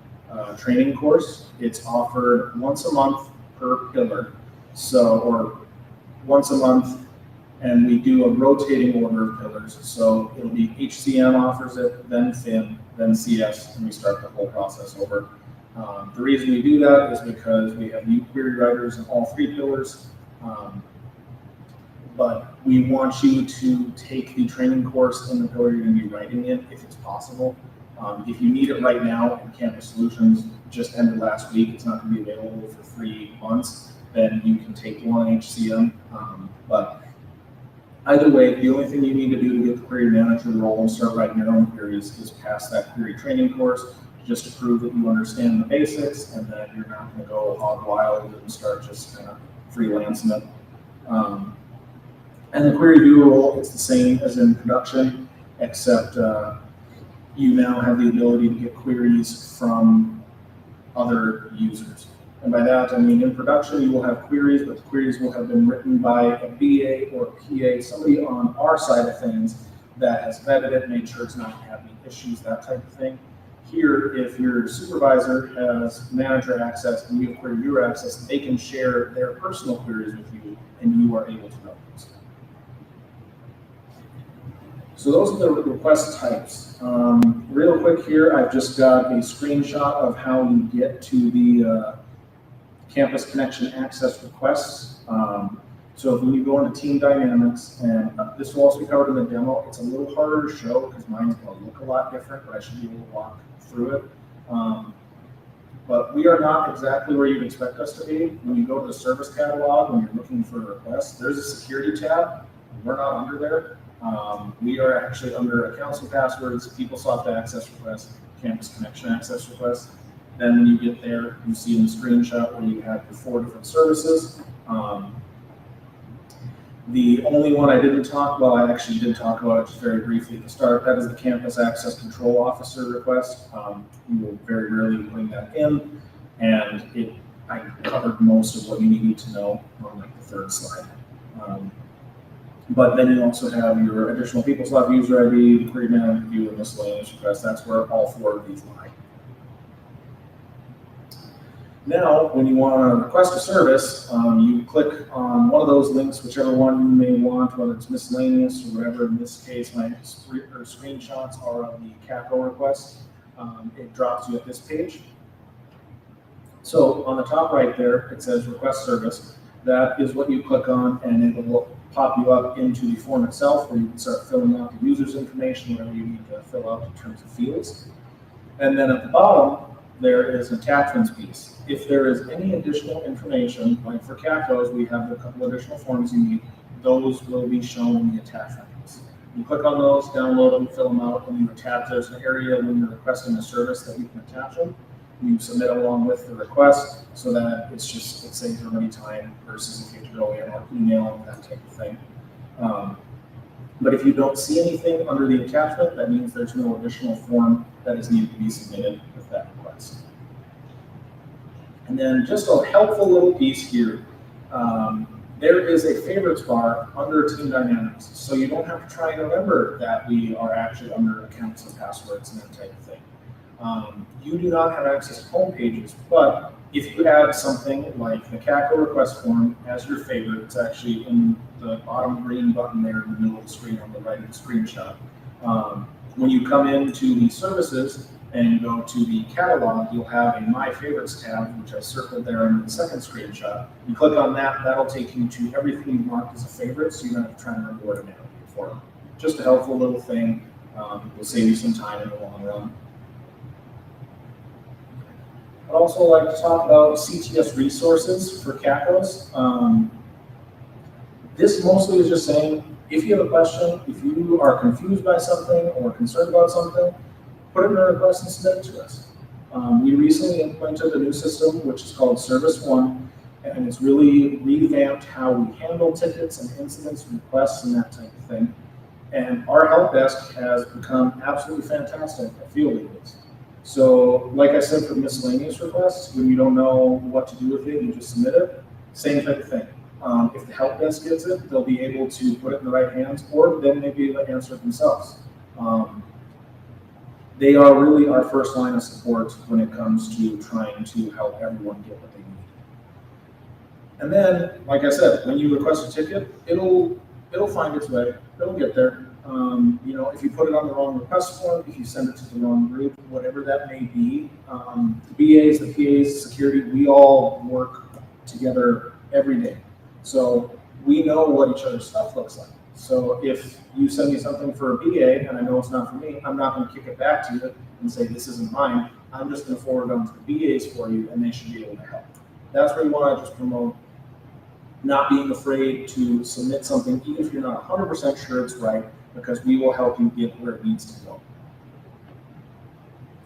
S2: training course. It's offered once a month per pillar, or once a month, and we do a rotating order of pillars. So it'll be HCM offers it, then FIN, then CS, and we start the whole process over. The reason we do that is because we have new query writers in all 3 pillars. But we want you to take the training course in the pillar you're going to be writing in, if it's possible. If you need it right now, and Campus Solutions just ended last week, it's not going to be available for 3 months, then you can take one HCM. But either way, the only thing you need to do to get the query manager role and start writing your own queries is pass that query training course, just to prove that you understand the basics and that you're not going to go hog wild and start just kind of freelancing it. And the query viewer role, it's the same as in production, except you now have the ability to get queries from other users. And by that, I mean in production, you will have queries, but the queries will have been written by a BA or a PA, somebody on our side of things that has vetted it, made sure it's not having issues, that type of thing. Here, if your supervisor has manager access and you have query viewer access, they can share their personal queries with you, and you are able to run those. So those are the request types. Real quick here, I've just got a screenshot of how you get to the Campus Connection access requests. So if you go into Team Dynamics, and this will also be covered in the demo, it's a little harder to show because mine's going to look a lot different, but I should be able to walk through it. But we are not exactly where you'd expect us to be. When you go to the service catalog, when you're looking for a request, there's a security tab. We're not under there. We are actually under accounts and passwords, PeopleSoft access requests, Campus Connection access requests. Then when you get there, you see in the screenshot where you have the 4 different services. The only one I didn't talk about, I actually did talk about it just very briefly at the start, that is the Campus Access Control Officer request. You will very rarely bring that in, and I covered most of what you needed to know on like the 3rd slide. But then you also have your additional PeopleSoft user ID, the query manager view, and miscellaneous requests. That's where all 4 of these lie. Now, when you want to request a service, you click on one of those links, whichever one you may want, whether it's miscellaneous or whatever. In this case, my screenshots are of the CACO request. It drops you at this page. So on the top right there, it says request service. That is what you click on, and it will pop you up into the form itself, where you can start filling out the user's information, whatever you need to fill out in terms of fields. And then at the bottom, there is an attachments piece. If there is any additional information, like for CACOs, we have a couple additional forms you need, those will be shown in the attachment piece. You click on those, download them, fill them out, and you attach. There's an area when you're requesting a service that you can attach them. You submit along with the request so that it saves everybody time versus if you have to go in or email and that type of thing. But if you don't see anything under the attachment, that means there's no additional form that is needed to be submitted with that request. And then just a helpful little piece here. There is a favorites bar under Team Dynamics, so you don't have to try and remember that we are actually under accounts and passwords and that type of thing. You do not have access to home pages, but if you add something like the CACO request form as your favorite, it's actually in the bottom green button there in the middle of the screen on the right of the screenshot. When you come into the services and go to the catalog, you'll have a My Favorites tab, which I circled there in the second screenshot. You click on that, that'll take you to everything you marked as a favorite, so you don't have to try and remember where to navigate for them. Just a helpful little thing. Will save you some time in the long run. I'd also like to talk about CTS resources for CACOs. This mostly is just saying, if you have a question, if you are confused by something or concerned about something, put it in a request and submit it to us. We recently implemented a new system, which is called Service One, and it's really revamped how we handle tickets and incidents, requests, and that type of thing. And our help desk has become absolutely fantastic at fielding these. So, like I said, for miscellaneous requests, when you don't know what to do with it, you just submit it. Same type of thing. If the help desk gets it, they'll be able to put it in the right hands, or then maybe they'll answer it themselves. They are really our first line of support when it comes to trying to help everyone get what they need. And then, like I said, when you request a ticket, it'll find its way. It'll get there. You know, if you put it on the wrong request form, if you send it to the wrong group, whatever that may be, the BAs, the PAs, security, we all work together every day. So we know what each other's stuff looks like. So if you send me something for a BA and I know it's not for me, I'm not going to kick it back to you and say this isn't mine. I'm just going to forward it on to the BAs for you, and they should be able to help. That's where you want to just promote not being afraid to submit something, even if you're not 100% sure it's right, because we will help you get where it needs to go.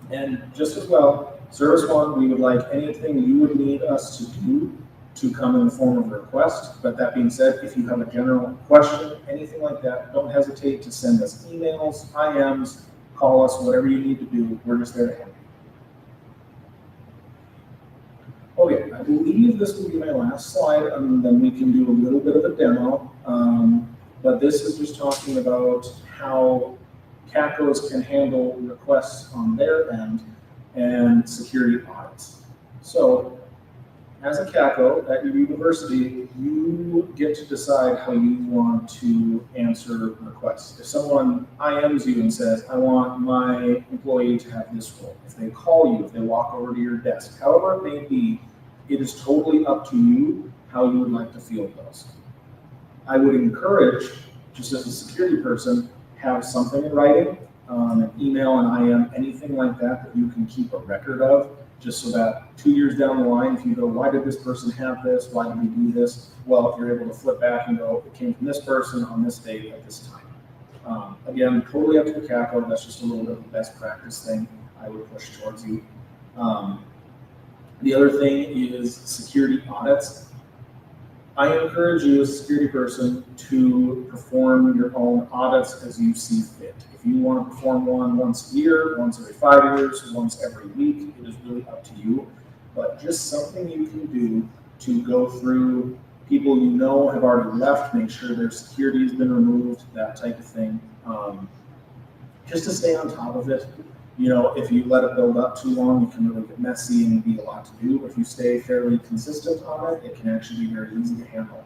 S2: And just as well, Service One, we would like anything you would need us to do to come in the form of a request. But that being said, if you have a general question, anything like that, don't hesitate to send us emails, IMs, call us, whatever you need to do. We're just there to help you. Okay, I believe this will be my last slide, and then we can do a little bit of a demo. But this is just talking about how CACOs can handle requests on their end and security audits. So, as a CACO at your university, you get to decide how you want to answer requests. If someone IMs you and says, I want my employee to have this role, if they call you, if they walk over to your desk, however it may be, it is totally up to you how you would like to field those. I would encourage, just as a security person, have something in writing, an email, an IM, anything like that that you can keep a record of, just so that 2 years down the line, if you go, why did this person have this? Why did we do this? Well, if you're able to flip back and go, it came from this person on this date at this time. Again, totally up to the CACO. That's just a little bit of a best practice thing I would push towards you. The other thing is security audits. I encourage you as a security person to perform your own audits as you see fit. If you want to perform one once a year, once every 5 years, once every week, it is really up to you. But just something you can do to go through people you know have already left, make sure their security has been removed, that type of thing. Just to stay on top of it. You know, if you let it build up too long, it can really get messy and be a lot to do. If you stay fairly consistent on it, it can actually be very easy to handle.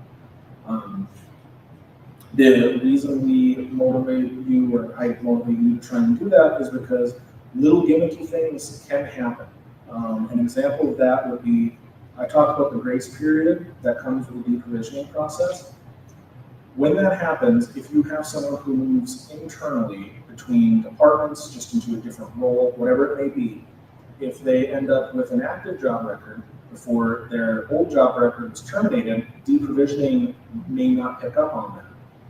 S2: The reason we motivate you, or I motivate you to try and do that, is because little gimmicky things can happen. An example of that would be, I talked about the grace period that comes with the deprovisioning process. When that happens, if you have someone who moves internally between departments, just into a different role, whatever it may be, if they end up with an active job record before their old job record is terminated, deprovisioning may not pick up on that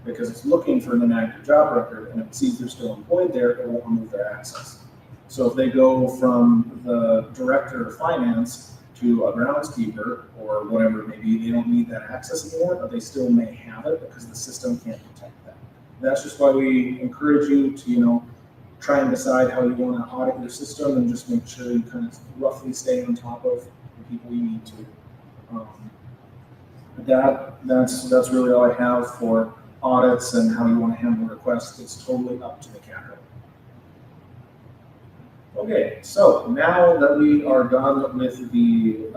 S2: because it's looking for an inactive job record, and if it sees they're still employed there, it won't remove their access. So if they go from the director of finance to a groundskeeper or whatever it may be, they don't need that access anymore, but they still may have it because the system can't detect that. That's just why we encourage you to, you know, try and decide how you want to audit your system and just make sure you kind of roughly stay on top of the people you need to. That's really all I have for audits and how you want to handle requests. It's totally up to the CACO. Okay, so now that we are done with the,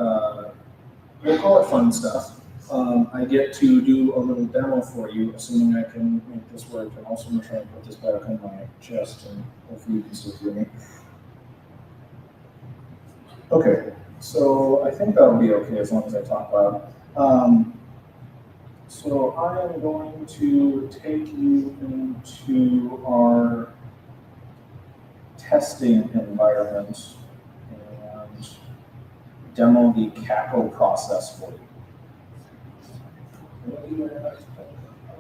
S2: we'll call it fun stuff, I get to do a little demo for you, assuming I can make this work. And also I'm going to try and put this back on my chest, and hopefully you can still hear me. Okay, so I think that'll be okay as long as I talk loud. So I am going to take you into our testing environment and demo the CACO process for you.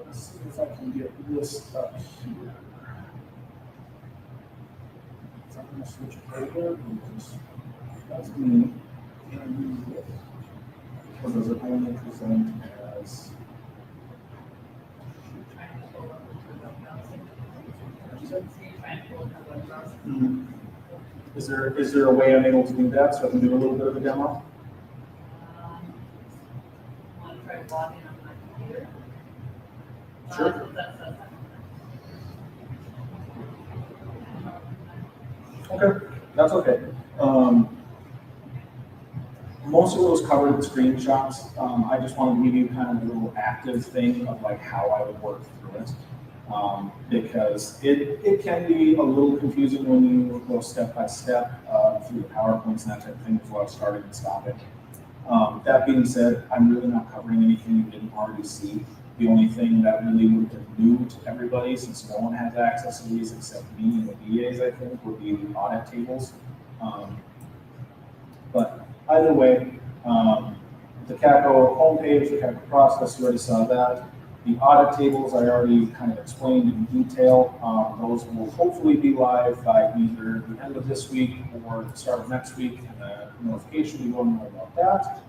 S2: Let's see if I can get this up here. So I'm going to switch over because that's me. And use it. Or does it only present as Is there a way I'm able to do that so I can do a little bit of a demo?
S1: Want to try logging on my computer?
S2: Sure. Okay, that's okay. Most of it was covered in screenshots. I just wanted to give you kind of a little active thing of like how I would work through it. Because it can be a little confusing when you go step by step through the PowerPoints and that type of thing before I started and stopping. That being said, I'm really not covering anything you didn't already see. The only thing that really would have been new to everybody, since no one has access to these except me and the VAs, I think, would be the audit tables. But either way, the CACO homepage, the CACO process, you already saw that. The audit tables I already kind of explained in detail. Those will hopefully be live by either the end of this week or the start of next week, and the notification will go more about that.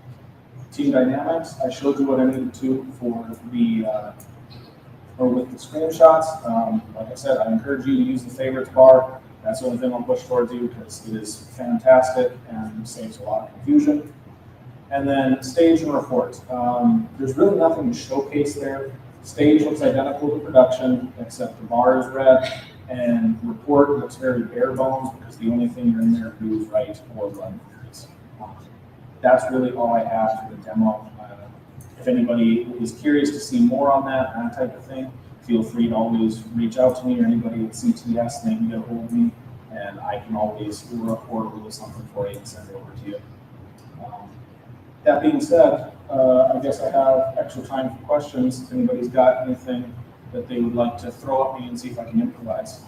S2: Team Dynamics, I showed you what I needed to for the, or with the screenshots. Like I said, I encourage you to use the favorites bar. That's the only thing I'll push towards you because it is fantastic and saves a lot of confusion. And then stage and report. There's really nothing to showcase there. Stage looks identical to production, except the bar is red, and report looks very bare bones because the only thing you're in there to do is write or run queries. That's really all I have for the demo. If anybody is curious to see more on that type of thing, feel free to always reach out to me or anybody at CTS, and they can get a hold of me, and I can always record a little something for you and send it over to you. That being said, I guess I have extra time for questions. If anybody's got anything that they would like to throw at me and see if I can improvise.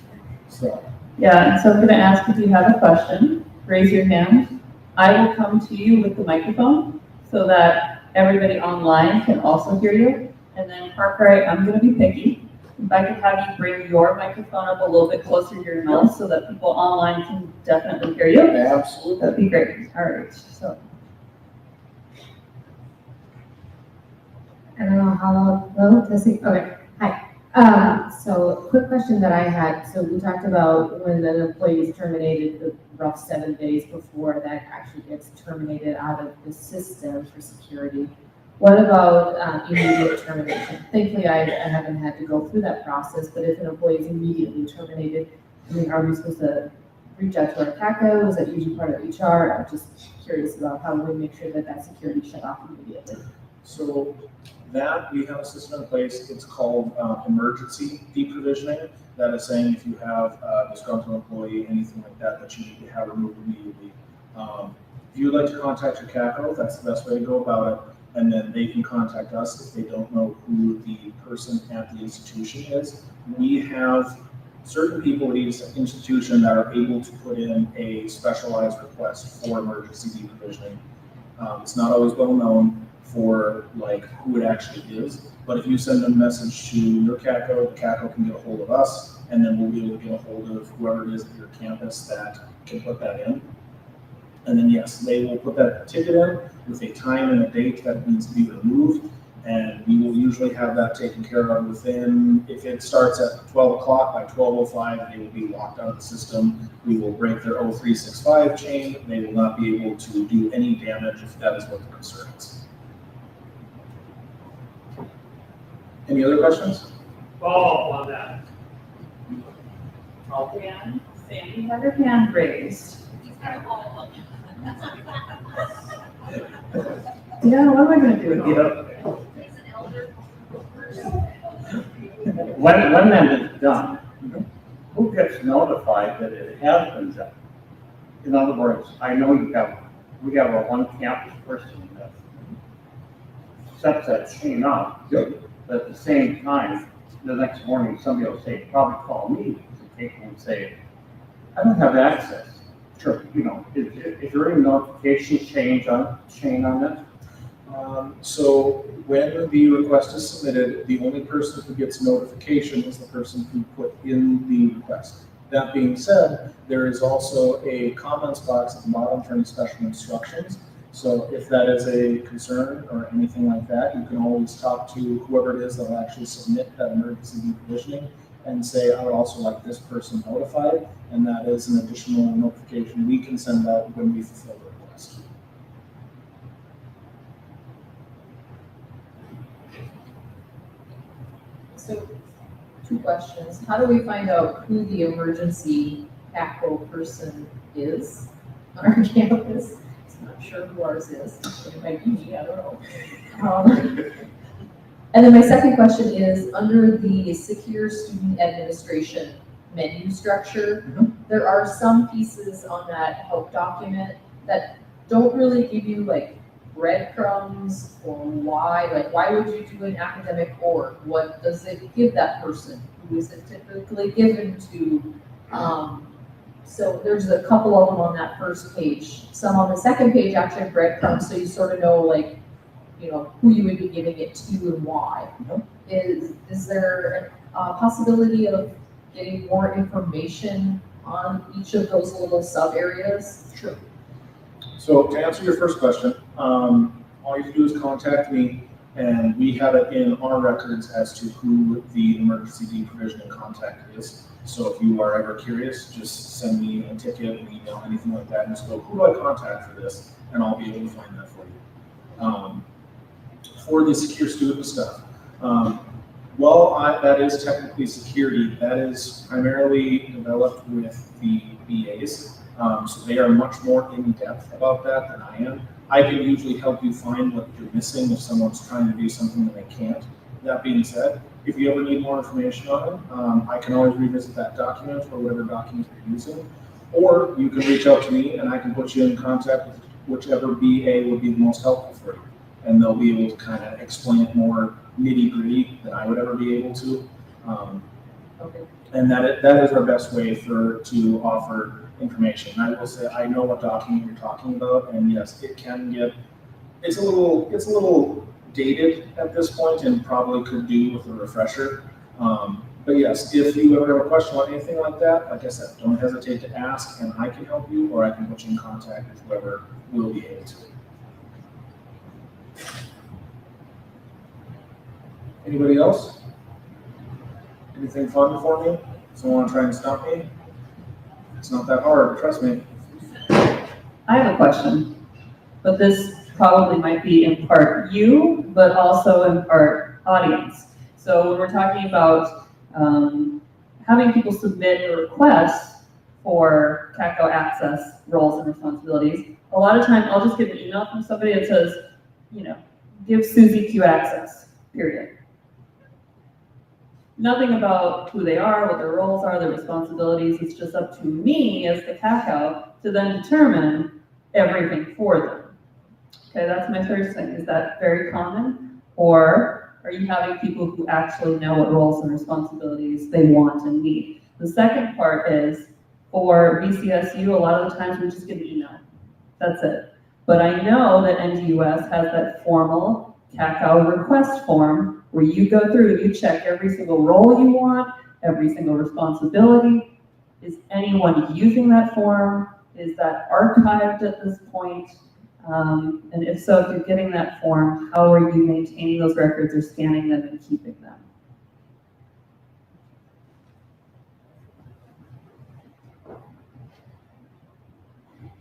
S2: So.
S1: Yeah, and so I'm going to ask if you have a question, raise your hand. I will come to you with the microphone so that everybody online can also hear you. And then Parker, I'm going to be picky. If I could have you bring your microphone up a little bit closer to your mouth so that people online can definitely hear you.
S2: Absolutely.
S1: That'd be great. All right. So.
S3: I don't know how low to see. Okay, hi. So quick question that I had. So we talked about when an employee is terminated, the rough 7 days before that actually gets terminated out of the system for security. What about immediate termination? Thankfully, I haven't had to go through that process, but if an employee is immediately terminated, I mean, are we supposed to reach out to our CACO? Is that usually part of HR? I'm just curious about how we make sure that that security shut off immediately.
S2: So that we have a system in place. It's called emergency deprovisioning. That is saying if you have a disgruntled employee, anything like that, that you need to have removed immediately. If you would like to contact your CACO, that's the best way to go about it. And then they can contact us if they don't know who the person at the institution is. We have certain people at each institution that are able to put in a specialized request for emergency deprovisioning. It's not always well known for like who it actually is, but if you send a message to your CACO, the CACO can get a hold of us, and then we'll be able to get a hold of whoever it is at your campus that can put that in. And then yes, they will put that ticket in with a time and a date that needs to be removed, and we will usually have that taken care of within, if it starts at 12 o'clock, by 12:05, they will be locked out of the system. We will break their 0365 chain. They will not be able to do any damage if that is what the concern is. Any other questions?
S4: Follow up on that.
S1: Dan, Sandy had her hand raised. Yeah, what am I going to do with you?
S4: When that is done, who gets notified that it has been done? In other words, I know we have a one campus person that sets that chain up.
S2: Yep.
S4: But at the same time, the next morning, somebody will say, probably call me to take and say, I don't have access. Sure. You know, is there any notification chain on that?
S2: So when the request is submitted, the only person who gets notification is the person who put in the request. That being said, there is also a comments box at the bottom for any special instructions. So if that is a concern or anything like that, you can always talk to whoever it is that will actually submit that emergency deprovisioning, and say, I would also like this person notified, and that is an additional notification we can send out when we fulfill the request.
S5: So, two questions. How do we find out who the emergency CACO person is on our campus? I'm not sure who ours is. It might be me, I don't know. And then my second question is, under the secure student administration menu structure, there are some pieces on that help document that don't really give you like breadcrumbs or why, like why would you do an academic org? What does it give that person? Who is it typically given to? So there's a couple of them on that first page. Some on the second page actually have breadcrumbs, so you sort of know like, you know, who you would be giving it to and why. Is there a possibility of getting more information on each of those little sub areas?
S2: Sure. So to answer your first question, all you have to do is contact me, and we have it in our records as to who the emergency deprovisioning contact is. So if you are ever curious, just send me a ticket, an email, anything like that, and just go, who do I contact for this? And I'll be able to find that for you. For the secure student stuff, that is technically security. That is primarily developed with the BAs. So they are much more in depth about that than I am. I can usually help you find what you're missing if someone's trying to do something that they can't. That being said, if you ever need more information on it, I can always revisit that document or whatever document you're using. Or you can reach out to me and I can put you in contact with whichever BA would be the most helpful for you. And they'll be able to kind of explain it more nitty-gritty than I would ever be able to.
S5: Okay.
S2: And that is our best way to offer information. I will say I know what document you're talking about, and yes, it can get it's a little dated at this point, and probably could do with a refresher. But yes, if you ever have a question about anything like that, like I said, don't hesitate to ask, and I can help you, or I can put you in contact with whoever will be able to. Anybody else? Anything fun for me? Someone want to try and stop me? It's not that hard, trust me.
S1: I have a question, but this probably might be in part you, but also in part audience. So when we're talking about having people submit a request for CACO access roles and responsibilities, a lot of time I'll just get an email from somebody that says, you know, give Susie Q access, period. Nothing about who they are, what their roles are, their responsibilities. It's just up to me as the CACO to then determine everything for them. Okay, that's my first thing. Is that very common? Or are you having people who actually know what roles and responsibilities they want and need? The second part is, for VCSU, a lot of the times we just get an email. That's it. But I know that NDUS has that formal CACO request form where you go through, you check every single role you want, every single responsibility. Is anyone using that form? Is that archived at this point? And if so, if you're getting that form, how are you maintaining those records or scanning them and keeping them?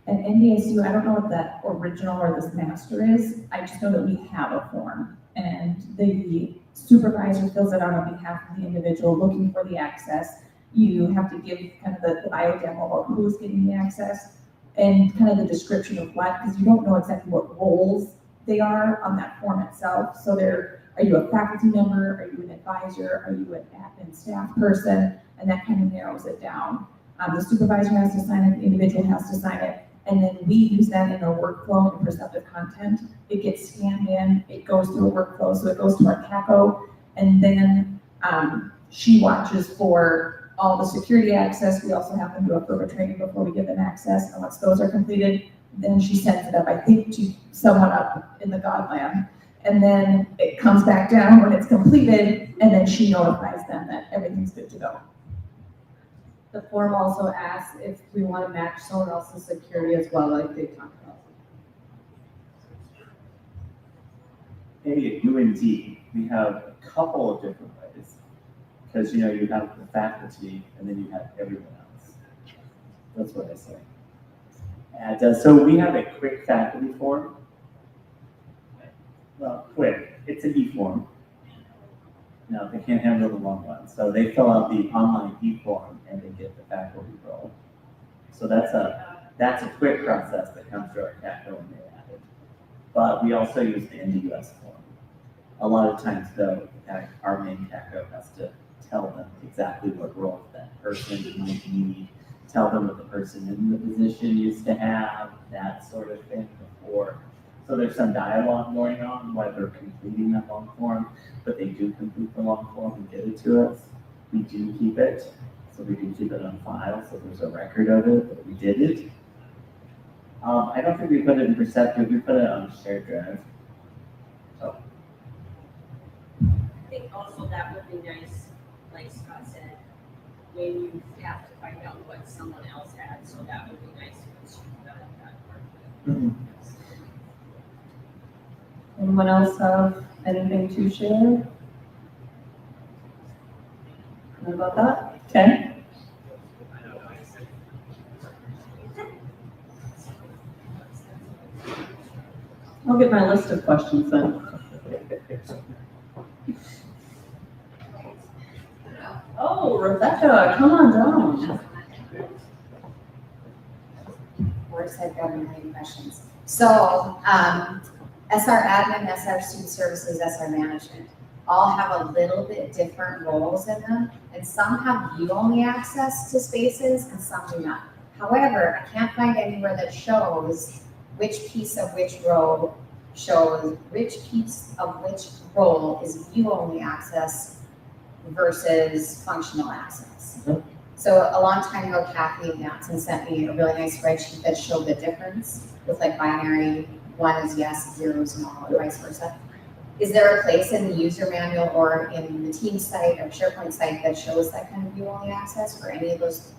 S6: At NDSU, I don't know what that original or this master is. I just know that we have a form, and the supervisor fills it out on behalf of the individual looking for the access. You have to give kind of the bio demo about who's getting the access and kind of the description of what, because you don't know exactly what roles they are on that form itself. So are you a faculty member? Are you an advisor? Are you an admin staff person? And that kind of narrows it down. The supervisor has to sign it, the individual has to sign it, and then we use that in our workflow and perceptive content. It gets scanned in, it goes through a workflow, so it goes to our CACO, and then she watches for all the security access. We also have them do a further training before we give them access, and once those are completed, then she sends it up, I think, to someone up in the Godland. And then it comes back down when it's completed, and then she notifies them that everything's good to go.
S3: The form also asks if we want to match someone else's security as well, like they talked about.
S7: Maybe at UND, we have a couple of different ways. Because, you know, you have the faculty and then you have everyone else. That's what I say. And so we have a quick faculty form. Well, quick, it's an e-form. No, they can't handle the long one. So they fill out the online e-form and they get the faculty role. So that's a quick process that comes through our CACO and they add it. But we also use the NDACRAO form. A lot of times though, our main CACO has to tell them exactly what role that person might need, tell them what the person in the position used to have, that sort of thing before. So there's some dialogue going on while they're completing that long form, but they do complete the long form and get it to us. We do keep it, so we do keep it on file, so there's a record of it, that we did it. I don't think we put it in Perceptive, we put it on shared drive. So.
S8: I think also that would be nice, like Scott said, when you have to find out what someone else had, so that would be nice once you've done that part.
S1: Anyone else have anything to share? What about that? Okay. I'll get my list of questions then. Oh, Rebecca, come on down.
S9: Of course, I've got a million questions. So, SR admin, SR student services, SR management, all have a little bit different roles in them, and some have view-only access to spaces and some do not. However, I can't find anywhere that shows which piece of which role shows which piece of which role is view-only access versus functional access.
S2: Okay.
S9: So a long time ago, Kathy Matson sent me a really nice spreadsheet that showed the difference with like binary, 1 is yes, 0 is no, or vice versa. Is there a place in the user manual or in the team site or SharePoint site that shows that kind of view-only access for any of those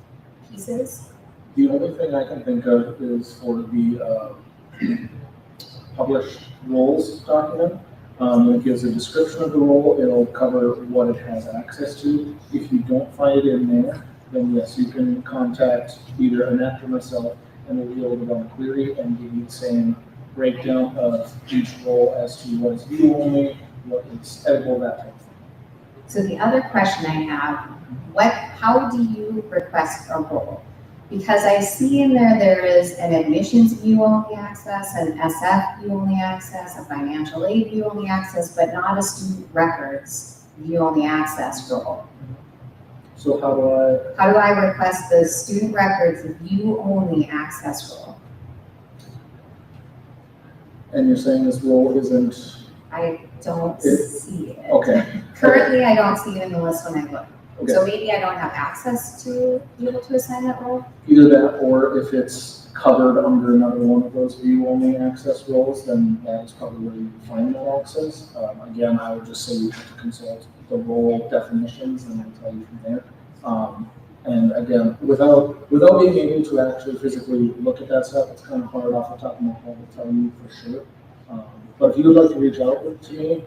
S9: pieces?
S2: The only thing I can think of is for the published roles document. It gives a description of the role, it'll cover what it has access to. If you don't find it in there, then yes, you can contact either Annette or myself, and we'll be able to run a query and give you the same breakdown of each role as to what is view only, what is editable, that type of thing.
S9: So the other question I have, how do you request a role? Because I see in there is an admissions view only access, an SF view only access, a financial aid view only access, but not a student records view only access role.
S2: So how
S9: How do I request the student records view only access role?
S2: and you're saying this role isn't,
S9: I don't see it.
S2: okay,
S9: Currently, I don't see it in the list when I look.
S2: okay.
S9: So maybe I don't have access to be able to assign that role?
S2: Either that, or if it's covered under another one of those view-only access roles, then that is probably where you find that access. Again, I would just say you have to consult the role definitions and then tell you from there. And again, without being able to actually physically look at that stuff, it's kind of hard off the top of my head to tell you for sure. But if you would like to reach out to me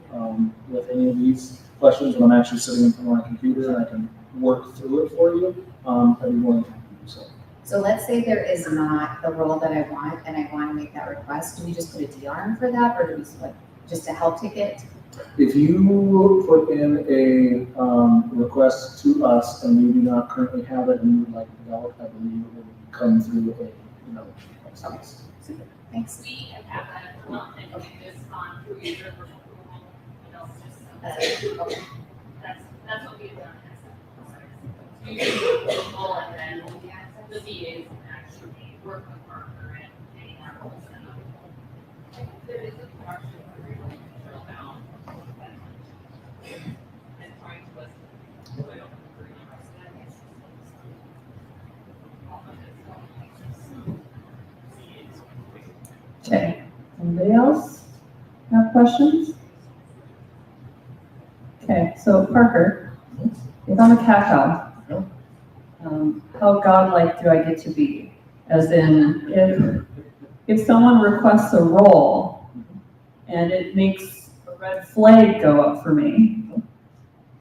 S2: with any of these questions when I'm actually sitting in front of my computer and I can work through it for you, I'd be more than happy to do so.
S9: So let's say there is not the role that I want and I want to make that request. Do we just put a DR in for that, or do we just a help ticket?
S2: If you put in a request to us and we do not currently have it and you would like to develop, I believe it would come through process.
S9: Super, thanks.
S8: We have had that a month and we just gone through user approval,
S9: Okay.
S8: that's what we've done. User approval and then the VAs actually work with partner and getting our roles set up. There is a partial agreement drill down. And trying to listen to it over
S1: Okay, anybody else have questions? Okay, so Parker, if I'm a CACO, how godlike do I get to be? As in, if someone requests a role and it makes a red flag go up for me,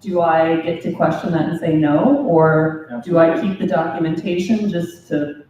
S1: do I get to question that and say no? Or do I keep the documentation just to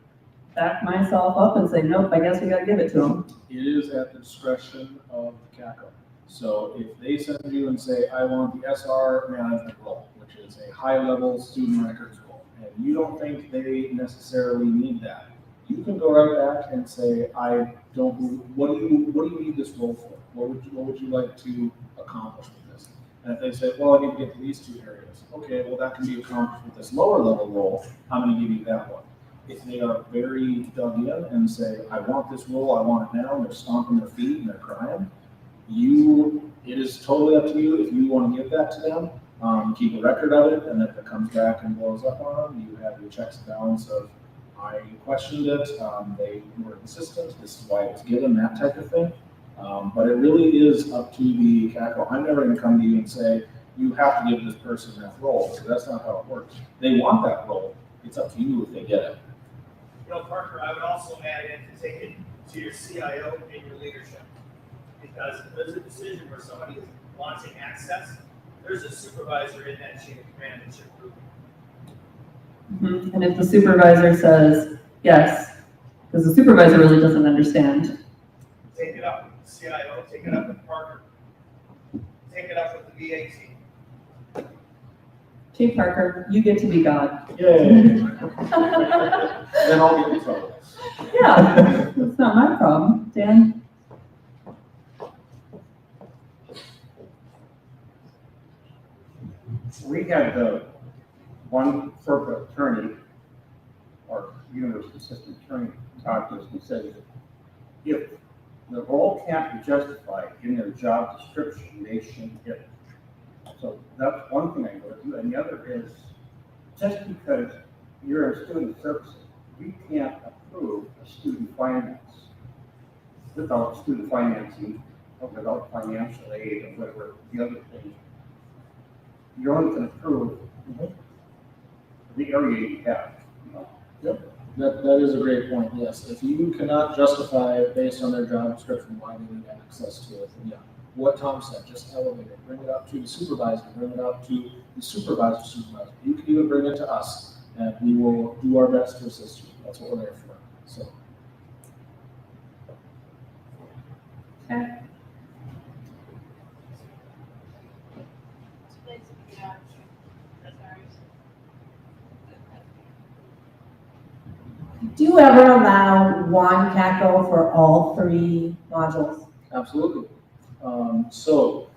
S1: back myself up and say, nope, I guess we gotta give it to them?
S2: It is at the discretion of the CACO. So if they send you and say, I want the SR management role, which is a high-level student records role, and you don't think they necessarily need that, you can go right back and say, I don't, what do you need this role for? What would you like to accomplish with this? And if they say, well, I need to get to these two areas, okay, well, that can be accomplished with this lower level role, I'm gonna give you that one. If they are very dug in and say, I want this role, I want it now, and they're stomping their feet and they're crying, it is totally up to you if you want to give that to them. Keep a record of it, and if it comes back and blows up on them, you have your checks and balance of, I questioned it, they were consistent, this is why it was given, that type of thing. But it really is up to the CACO. I'm never going to come to you and say, you have to give this person that role, because that's not how it works. They want that role, it's up to you if they get it.
S10: Parker, I would also add in to take it to your CIO and your leadership. Because if there's a decision where somebody is wanting access, there's a supervisor in that chain of command that should approve it.
S1: And if the supervisor says yes, because the supervisor really doesn't understand.
S10: Take it up with the CIO, take it up with Parker, take it up with the VA team.
S1: Okay, Parker, you get to be God.
S2: Yay! Then I'll get in trouble.
S1: Yeah, that's not my problem. Dan?
S4: We had one FERPA attorney, or university assistant attorney, talk to us and said, if the role can't be justified in their job description, they shouldn't get it. So that's one thing I go to, and the other is, just because you're in student services, we can't approve a student finance without student financing, or without financial aid, or whatever the other thing. You're only going to approve the area you have.
S2: Yep, that is a great point, yes. If you cannot justify it based on their job description why they need access to it, then yeah. What Tom said, just elevate it, bring it up to the supervisor, bring it up to the supervisor's supervisor. You can even bring it to us, and we will do our best to assist you. That's what we're there for, so.
S1: Okay.
S3: Do you ever allow one CACO for all 3 modules?
S2: Absolutely. So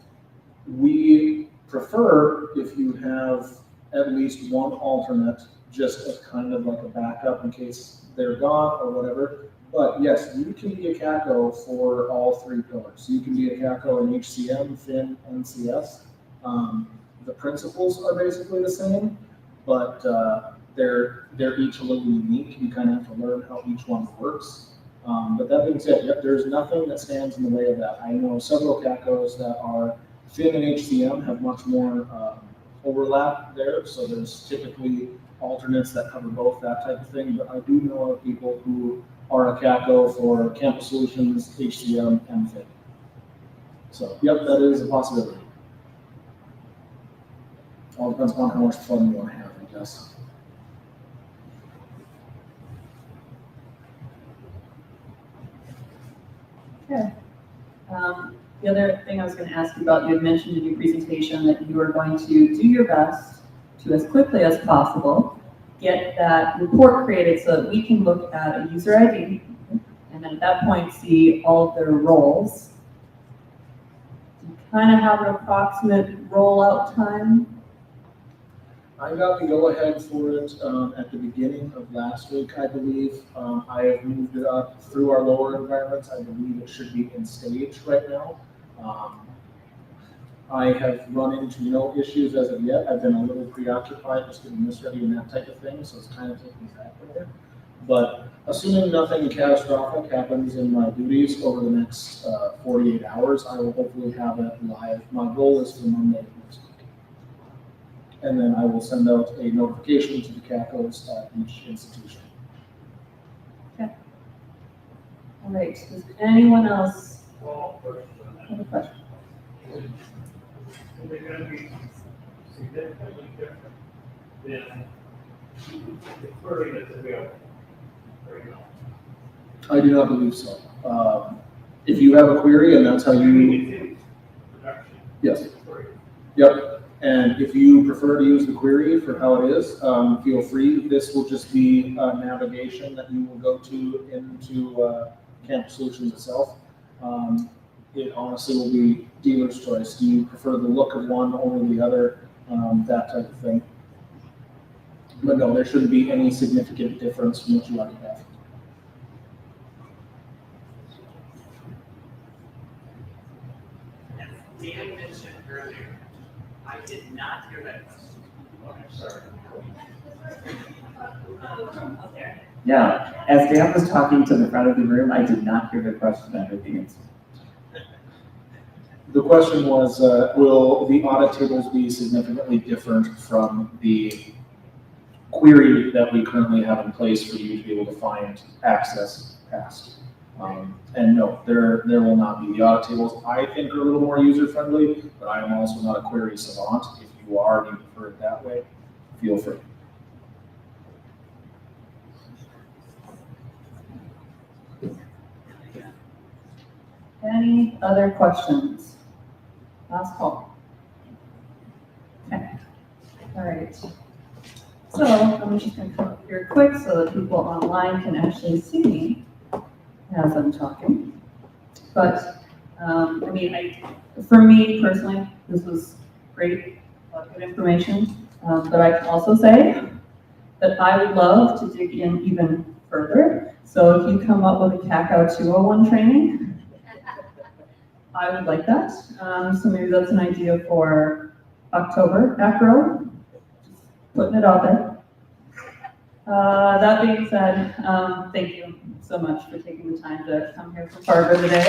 S2: we prefer if you have at least one alternate, just as kind of like a backup in case they're gone or whatever. But yes, you can be a CACO for all 3 pillars. You can be a CACO in HCM, FIN, and CS. The principles are basically the same, but they're each a little unique. You kind of have to learn how each one works. But that being said, yep, there's nothing that stands in the way of that. I know several CACOs that are FIN and HCM have much more overlap there, so there's typically alternates that cover both, that type of thing. But I do know of people who are a CACO for Campus Solutions, HCM, and FIN. So, yep, that is a possibility. All depends on how much fun you want to have, I guess.
S1: Okay. The other thing I was going to ask you about, you had mentioned in your presentation that you were going to do your best to, as quickly as possible, get that report created so that we can look at a user ID and then at that point see all of their roles. Do you kind of have an approximate rollout time?
S2: I got the go-ahead for it at the beginning of last week, I believe. I have moved it up through our lower environments. I believe it should be in stage right now. I have run into no issues as of yet. I've been a little preoccupied just getting this ready and that type of thing, so it's kind of taking me back there. But assuming nothing catastrophic happens in my duties over the next 48 hours, I will hopefully have it live. My goal is for Monday next week. And then I will send out a notification to the CACOs at each institution.
S1: Okay. All right, does anyone else have a question?
S10: They're gonna be
S4: significantly different than the query that's available right now.
S2: I do not believe so. If you have a query and that's how you,
S4: It's production.
S2: yes,
S4: Query.
S2: yep. And if you prefer to use the query for how it is, feel free. This will just be navigation that you will go to into Campus Solutions itself. It honestly will be dealer's choice. Do you prefer the look of one over the other, that type of thing? But no, there shouldn't be any significant difference from what you already have.
S11: As Dan mentioned earlier, I did not hear that question.
S4: Okay, sorry.
S7: Yeah, as Dan was talking to the front of the room, I did not hear the question, I heard the answer.
S2: The question was, will the audit tables be significantly different from the query that we currently have in place for you to be able to find access past? And no, there will not be. The audit tables, I think, are a little more user-friendly, but I am also not a query savant. If you are and you prefer it that way, feel free.
S1: Any other questions? Last call. Okay. All right. So I'm just going to come up here quick so that people online can actually see me as I'm talking. But I mean, for me personally, this was great, a lot of good information. But I can also say that I would love to dig in even further. So if you come up with a CACO 201 training, I would like that. So maybe that's an idea for October, NDACRAO. Just putting it out there. That being said, thank you so much for taking the time to come here from Fargo today.